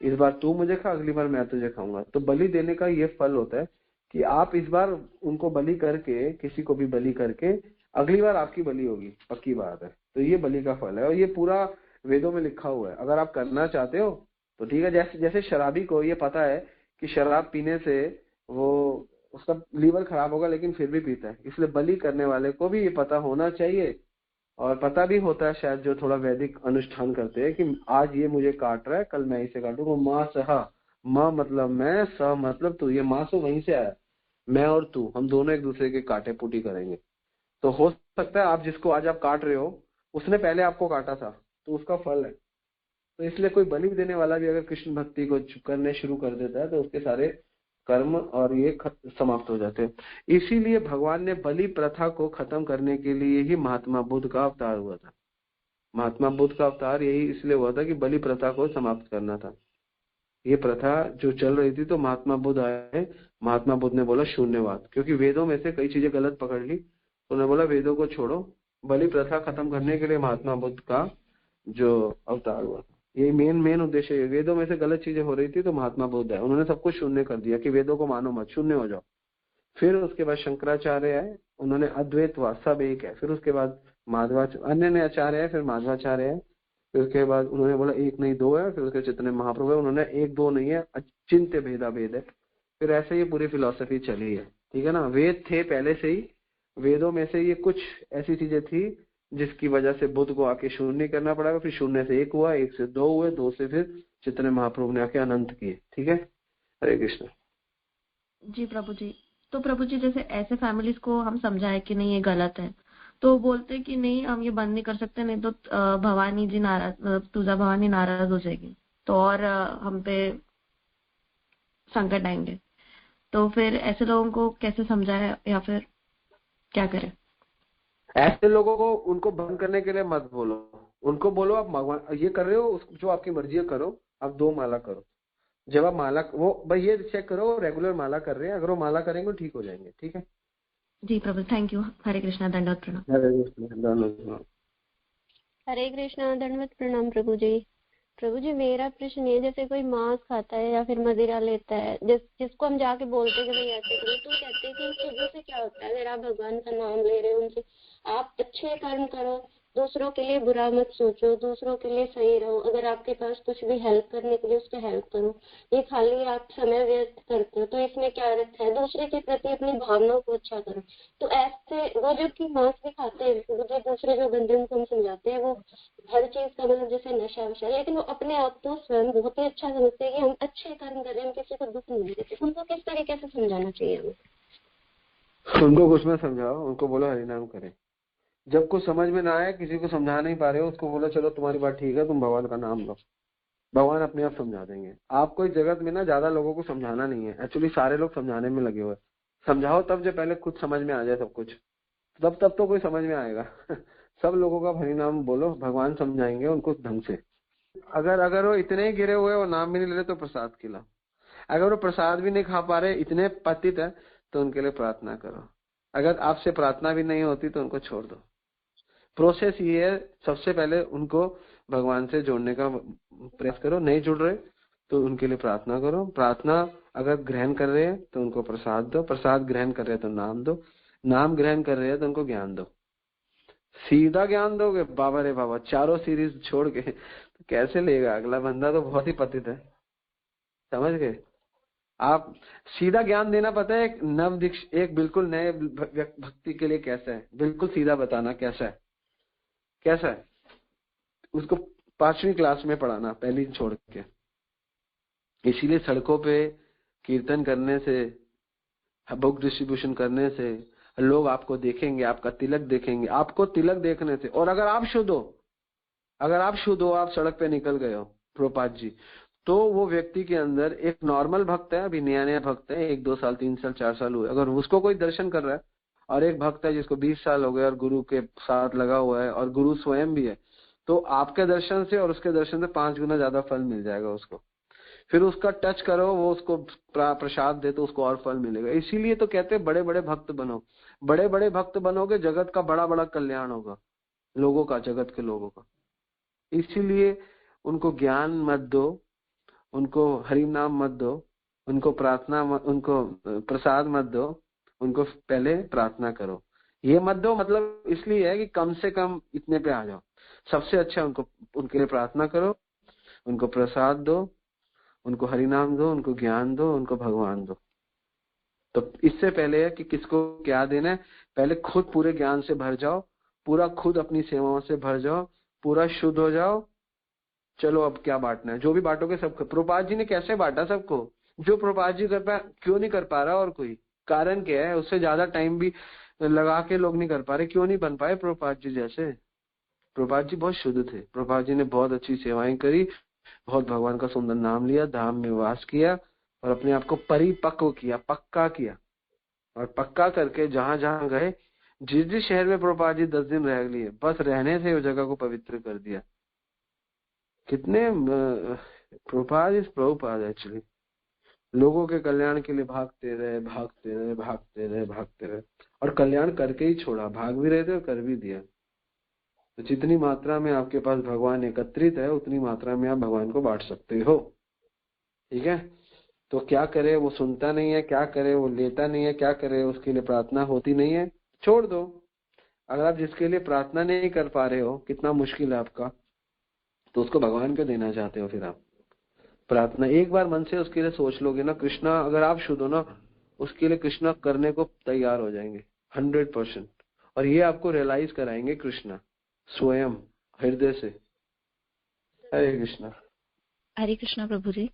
इस बार तू मुझे खा, अगली बार मैं तुझे खाऊंगा, तो बलि देने का ये फल होता है कि आप इस बार उनको बलि करके, किसी को भी बलि करके, अगली बार आपकी बलि होगी, पक्की बात है। तो ये बलि का फल है और ये पूरा वेदों में लिखा हुआ है। अगर आप करना चाहते हो तो ठीक है। जैसे शराबी को ये पता है कि शराब पीने से वो उसका लीवर खराब होगा, लेकिन फिर भी पीता है, इसलिए बलि करने वाले को भी ये पता होना चाहिए। और पता भी होता है शायद जो थोड़ा वैदिक अनुष्ठान करते हैं कि आज ये मुझे काट रहा है, कल मैं इसे काटूंगा। माँ सहा, माँ मतलब मैं, स मतलब तू, ये माँ से वहीं से आया, मैं और तू, हम दोनों एक दूसरे के काटे पुटी करेंगे। तो हो सकता है आप जिसको आज आप काट रहे हो उसने पहले आपको काटा था, तो उसका फल है। तो इसलिए कोई बलि देने वाला भी अगर कृष्ण भक्ति को करने शुरू कर देता है तो उसके सारे कर्म और ये समाप्त हो जाते हैं। इसीलिए भगवान ने बलि प्रथा को खत्म करने के लिए ही महात्मा बुद्ध का अवतार हुआ था। महात्मा बुद्ध का अवतार यही इसलिए हुआ था कि बलि प्रथा को समाप्त करना था। ये प्रथा जो चल रही थी, तो महात्मा बुद्ध आए, महात्मा बुद्ध ने बोला शून्यवाद, क्योंकि वेदों में से कई चीजें गलत पकड़ ली, तो उन्होंने बोला वेदों को छोड़ो। बलि प्रथा खत्म करने के लिए महात्मा बुद्ध का जो अवतार हुआ था, ये मेन उद्देश्य है। वेदों में से गलत चीजें हो रही थी तो महात्मा बुद्ध है, उन्होंने सब कुछ शून्य कर दिया कि वेदों को मानो मत, शून्य हो जाओ। फिर उसके बाद शंकराचार्य आए, उन्होंने अद्वैतवाद, सब एक है। फिर उसके बाद माधवाचार्य, अन्य आचार्य है, फिर माधवाचार्य है। फिर उसके बाद उन्होंने बोला एक नहीं दो है। फिर उसके चैतन्य महाप्रभु है, उन्होंने एक दो नहीं है, अचिंत्य भेदा भेद है। फिर ऐसे ही पूरी फिलॉसफी चली है। ठीक है ना, वेद थे पहले से ही, वेदों में से ये कुछ ऐसी चीजें थी जिसकी वजह से बुद्ध को आके शून्य करना पड़ा। फिर शून्य से एक हुआ, एक से दो हुए, दो से फिर चैतन्य महाप्रभु ने आके अनंत किए। ठीक है, हरे कृष्ण। जी प्रभु जी, तो प्रभु जी जैसे ऐसे फैमिलीज को हम समझाए कि नहीं ये गलत है, तो बोलते कि नहीं हम ये बंद नहीं कर सकते, नहीं तो भवानी जी नाराज, तुझा भवानी नाराज हो जाएगी, तो और हम पे संकट आएंगे। तो फिर ऐसे लोगों को कैसे समझाए या फिर क्या करें? ऐसे लोगों को, उनको भंग करने के लिए मत बोलो, उनको बोलो आप भगवान ये कर रहे हो, जो आपकी मर्जी है करो, आप 2 माला करो। जब आप माला, वो भाई ये चेक करो रेगुलर माला कर रहे हैं, अगर वो माला करेंगे ठीक हो जाएंगे। ठीक है जी प्रभु, थैंक यू। हरे कृष्णा, दंडवत प्रणाम। हरे कृष्ण, दंडवत प्रणाम। हरे कृष्णा, दंडवत प्रणाम प्रभु जी। प्रभु जी मेरा प्रश्न ये, जैसे कोई मांस खाता है या फिर मदिरा लेता है, जिसको हम जाके बोलते हैं कि भाई ऐसे करो, तो कहते हैं कि इन चीजों से क्या होता है? अगर आप भगवान का नाम ले रहे हो, उनसे आप अच्छे कर्म करो, दूसरों के लिए बुरा मत सोचो, दूसरों के लिए सही रहो, अगर आपके पास कुछ भी हेल्प करने के लिए उसके हेल्प करो, ये खाली आप समय व्यर्थ करते हो, तो इसमें क्या अर्थ है? दूसरे के प्रति अपनी भावनाओं को अच्छा करो। तो ऐसे वो जो कि मांस भी खाते हैं, जो दूसरे जो बंदे उनको हम समझाते हैं, वो हर चीज का मतलब जैसे नशा वशा, लेकिन वो अपने आप को स्वयं बहुत ही अच्छा समझते हैं कि हम अच्छे कर्म कर रहे हैं, हम किसी को दुख नहीं देते। उनको किस तरीके से समझाना चाहिए हमें? उनको कुछ मत समझाओ, उनको बोलो हरिनाम करें। जब कुछ समझ में ना आए, किसी को समझा नहीं पा रहे हो, उसको बोलो चलो तुम्हारी बात ठीक है, तुम भगवान का नाम लो, भगवान अपने आप समझा देंगे। आपको इस जगत में ना ज्यादा लोगों को समझाना नहीं है, एक्चुअली सारे लोग समझाने में लगे हुए। समझाओ तब जब पहले खुद समझ में आ जाए सब कुछ, तब तो कोई समझ में आएगा। सब लोगों का हरिनाम बोलो, भगवान समझाएंगे उनको ढंग से। अगर वो इतने ही गिरे हुए, वो नाम भी नहीं ले रहे, तो प्रसाद खिलाओ। अगर वो प्रसाद भी नहीं खा पा रहे, इतने पतित है, तो उनके लिए प्रार्थना करो। अगर आपसे प्रार्थना भी नहीं होती तो उनको छोड़ दो। प्रोसेस ये है, सबसे पहले उनको भगवान से जोड़ने का प्रयास करो। नहीं जुड़ रहे तो उनके लिए प्रार्थना करो। प्रार्थना अगर ग्रहण कर रहे हैं तो उनको प्रसाद दो। प्रसाद ग्रहण कर रहे हैं तो नाम दो। नाम ग्रहण कर रहे हैं तो उनको ज्ञान दो। सीधा ज्ञान दोगे, बाबा रे बाबा, चारों सीरीज छोड़ के तो कैसे लेगा अगला बंदा? तो बहुत ही पतित है, समझ गए आप? सीधा ज्ञान देना पता है एक नव दीक्ष, एक बिल्कुल नए भक्ति के लिए कैसा है, बिल्कुल सीधा बताना कैसा है, कैसा है उसको 5वीं क्लास में पढ़ाना, पहली छोड़ के। इसीलिए सड़कों पे कीर्तन करने से, बुक डिस्ट्रीब्यूशन करने से लोग आपको देखेंगे, आपका तिलक देखेंगे, आपको तिलक देखने से। और अगर आप शुद्ध हो, आप सड़क पे निकल गए हो प्रभुपाद जी, तो वो व्यक्ति के अंदर एक नॉर्मल भक्त है, अभी नया भक्त है, 1 2 साल 3 साल 4 साल हुए, अगर उसको कोई दर्शन कर रहा है, और एक भक्त है जिसको 20 साल हो गए और गुरु के साथ लगा हुआ है और गुरु स्वयं भी है, तो आपके दर्शन से और उसके दर्शन से 5 गुना ज्यादा फल मिल जाएगा उसको। फिर उसका टच करो, वो उसको प्रसाद दे तो उसको और फल मिलेगा। इसीलिए तो कहते हैं बड़े बड़े भक्त बनो। बड़े बड़े भक्त बनोगे, जगत का बड़ा बड़ा कल्याण होगा, लोगों का, जगत के लोगों का। इसीलिए उनको ज्ञान मत दो, उनको हरि नाम मत दो, उनको प्रार्थना उनको प्रसाद मत दो, उनको पहले प्रार्थना करो। ये मत दो मतलब इसलिए है कि कम से कम इतने पे आ जाओ। सबसे अच्छा उनके लिए प्रार्थना करो, उनको प्रसाद दो, उनको हरि नाम दो, उनको ज्ञान दो, उनको भगवान दो। तो इससे पहले है कि किसको क्या देना है, पहले खुद पूरे ज्ञान से भर जाओ, पूरा खुद अपनी सेवाओं से भर जाओ, पूरा शुद्ध हो जाओ। चलो अब क्या बांटना है, जो भी बांटोगे सबको। प्रभुपाद जी ने कैसे बांटा सबको? जो प्रभुपाद जी कर पाए, क्यों नहीं कर पा रहा? और कोई कारण क्या है? उससे ज्यादा टाइम भी लगा के लोग नहीं कर पा रहे, क्यों नहीं बन पाए प्रभुपाद जी जैसे? प्रभुपाद जी बहुत शुद्ध थे, प्रभुपाद जी ने बहुत अच्छी सेवाएं करी, बहुत भगवान का सुंदर नाम लिया, धाम में वास किया और अपने आप को परिपक्व किया, पक्का किया। और पक्का करके जहां जहां गए, जिस शहर में प्रभुपाद जी 10 दिन रह लिए, बस रहने से उस जगह को पवित्र कर दिया। कितने प्रभुपाद एक्चुअली लोगों के कल्याण के लिए भागते रहे और कल्याण करके ही छोड़ा। भाग भी रहे थे और कर भी दिया। तो जितनी मात्रा में आपके पास भगवान एकत्रित है, उतनी मात्रा में आप भगवान को बांट सकते हो। ठीक है? तो क्या करे, वो सुनता नहीं है, क्या करे, वो लेता नहीं है, क्या करे, उसके लिए प्रार्थना होती नहीं है, छोड़ दो। अगर आप जिसके लिए प्रार्थना नहीं कर पा रहे हो, कितना मुश्किल है आपका, तो उसको भगवान को देना चाहते हो। फिर आप प्रार्थना एक बार मन से उसके लिए सोच लोगे ना, कृष्णा, अगर आप शुद्ध हो ना, उसके लिए कृष्णा करने को तैयार हो जाएंगे 100%। और ये आपको रियलाइज कराएंगे कृष्णा स्वयं हृदय से। हरे कृष्णा। हरे कृष्णा प्रभु जी।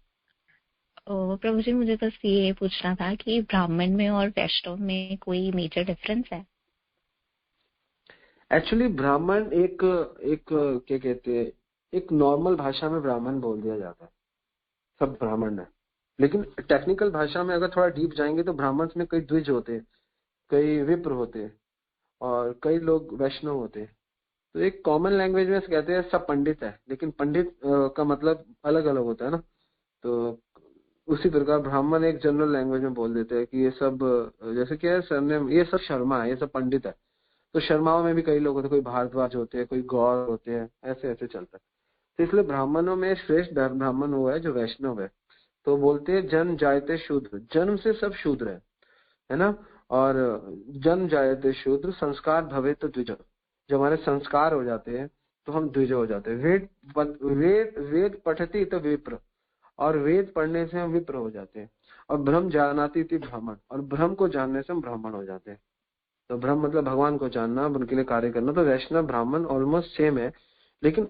प्रभु जी मुझे बस ये पूछना था कि ब्राह्मण में और वैष्णव में कोई मेजर डिफरेंस है? एक्चुअली ब्राह्मण एक क्या कहते हैं, एक नॉर्मल भाषा में ब्राह्मण बोल दिया जाता है, सब ब्राह्मण है। लेकिन टेक्निकल भाषा में अगर थोड़ा डीप जाएंगे तो ब्राह्मण में कई द्विज होते हैं, कई विप्र होते हैं और कई लोग वैष्णव होते हैं। तो एक कॉमन लैंग्वेज में कहते हैं सब पंडित है, लेकिन पंडित का मतलब अलग अलग होता है ना। तो उसी प्रकार ब्राह्मण एक जनरल लैंग्वेज में बोल देते हैं कि ये सब, जैसे क्या है सरनेम, ये सब शर्मा है, ये सब पंडित है। तो शर्माओं में भी कई लोग होते हैं, कोई भारद्वाज होते हैं, कोई गौर होते हैं, ऐसे ऐसे चलता है। तो इसलिए ब्राह्मणों में श्रेष्ठ ब्राह्मण वो है जो वैष्णव है। तो बोलते हैं जन्म जायते शूद्र, जन्म से सब शूद्र है ना। और जन्म जायते शूद्र संस्कार भवे तो द्विज, जब हमारे संस्कार हो जाते हैं तो हम द्विज हो जाते हैं। वेद पठती तो विप्र, और वेद पढ़ने से हम विप्र हो जाते हैं। और ब्रह्म जानाति थी ब्राह्मण, और ब्रह्म को जानने से हम ब्राह्मण हो जाते हैं। तो ब्रह्म मतलब भगवान को जानना, उनके लिए कार्य करना। तो वैष्णव ब्राह्मण ऑलमोस्ट सेम है, लेकिन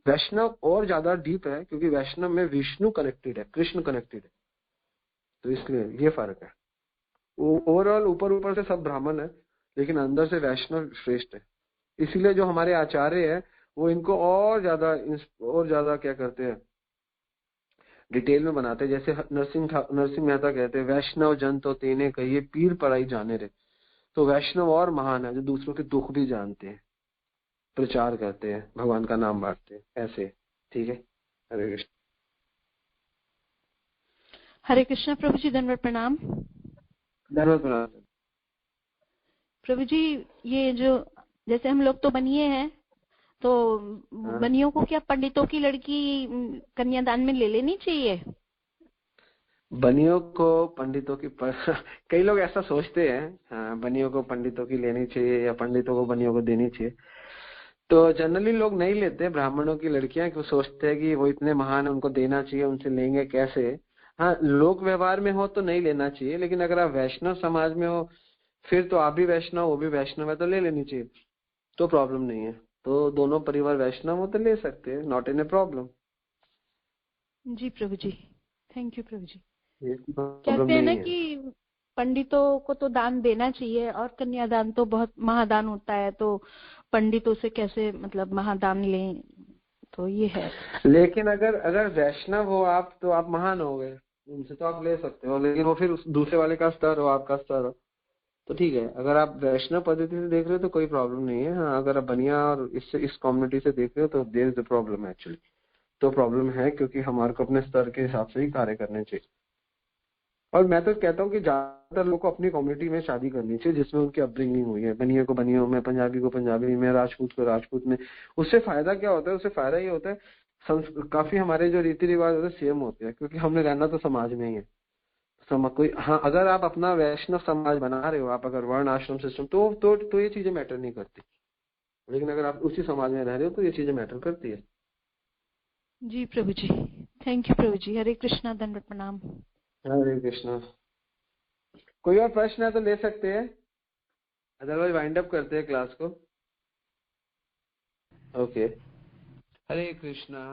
वैष्णव और ज्यादा डीप है क्योंकि वैष्णव में विष्णु कनेक्टेड है, कृष्ण कनेक्टेड है, तो इसलिए ये फर्क है। ओवरऑल ऊपर से सब ब्राह्मण है, लेकिन अंदर से वैष्णव श्रेष्ठ है। इसीलिए जो हमारे आचार्य है वो इनको और ज्यादा क्या करते हैं, डिटेल में बनाते हैं। जैसे नरसिंह मेहता कहते हैं, वैष्णव जन तो तेने कहिए पीर पढ़ाई जाने रे। तो वैष्णव और महान है जो दूसरों के दुख भी जानते हैं, प्रचार करते हैं, भगवान का नाम बांटते हैं, ऐसे। ठीक है, हरे कृष्ण। हरे कृष्णा प्रभु जी, दंडवत प्रणाम। धन्यवाद प्रणाम प्रभु जी। ये जो जैसे हम लोग तो बनिए हैं, तो बनियों को क्या पंडितों की लड़की कन्यादान में ले लेनी चाहिए? बनियों को पंडितों की कई लोग ऐसा सोचते हैं, हाँ, बनियों को पंडितों की लेनी चाहिए या पंडितों को बनियों को देनी चाहिए। तो जनरली लोग नहीं लेते ब्राह्मणों की लड़कियां, क्यों सोचते हैं कि वो इतने महान है, उनको देना चाहिए, उनसे लेंगे कैसे। हाँ, लोक व्यवहार में हो तो नहीं लेना चाहिए, लेकिन अगर आप वैष्णव समाज में हो, फिर तो आप भी वैष्णव, वो भी वैष्णव है, तो ले लेनी चाहिए, तो प्रॉब्लम नहीं है। तो दोनों परिवार वैष्णव हो तो ले सकते हैं, नॉट इन ए प्रॉब्लम। जी प्रभु जी, थैंक यू प्रभु जी। प्रॉब्लम कहते हैं ना नहीं है। कि पंडितों को तो दान देना चाहिए, और कन्यादान तो बहुत महादान होता है, तो पंडितों से कैसे मतलब महादान लें, तो ये है। लेकिन अगर वैष्णव हो आप, तो आप महान हो गए, उनसे तो आप ले सकते हो, लेकिन वो फिर उस दूसरे वाले का स्तर हो, आपका स्तर हो, तो ठीक है। अगर आप वैष्णव पद्धति से देख रहे हो तो कोई प्रॉब्लम नहीं है। हाँ, अगर आप बनिया और इस कम्युनिटी से देख रहे हो तो there is the problem actually. तो प्रॉब्लम है, क्योंकि हमारे को अपने स्तर के हिसाब से ही कार्य करने चाहिए। और मैं तो कहता हूँ कि ज्यादातर लोगों को अपनी कम्युनिटी में शादी करनी चाहिए जिसमें उनकी अपब्रिंगिंग हुई है। बनिया को बनियों में, पंजाबी को पंजाबी में, राजपूत को राजपूत में। उससे फायदा क्या होता है? उससे फायदा ये होता है काफी हमारे जो रीति रिवाज होते हैं सेम होते हैं, क्योंकि हमने रहना तो समाज में ही है। कोई, हाँ, अगर आप अपना वैष्णव समाज बना रहे हो, आप अगर वर्ण आश्रम सिस्टम, तो ये चीजें मैटर नहीं करती। लेकिन अगर आप उसी समाज में रह रहे हो तो ये चीजें मैटर करती है। जी प्रभु जी, थैंक यू प्रभु जी। हरे कृष्णा, दंडवत प्रणाम। हरे कृष्णा। कोई और प्रश्न है तो ले सकते हैं, अदरवाइज वाइंड अप करते हैं क्लास को। ओके, हरे कृष्णा।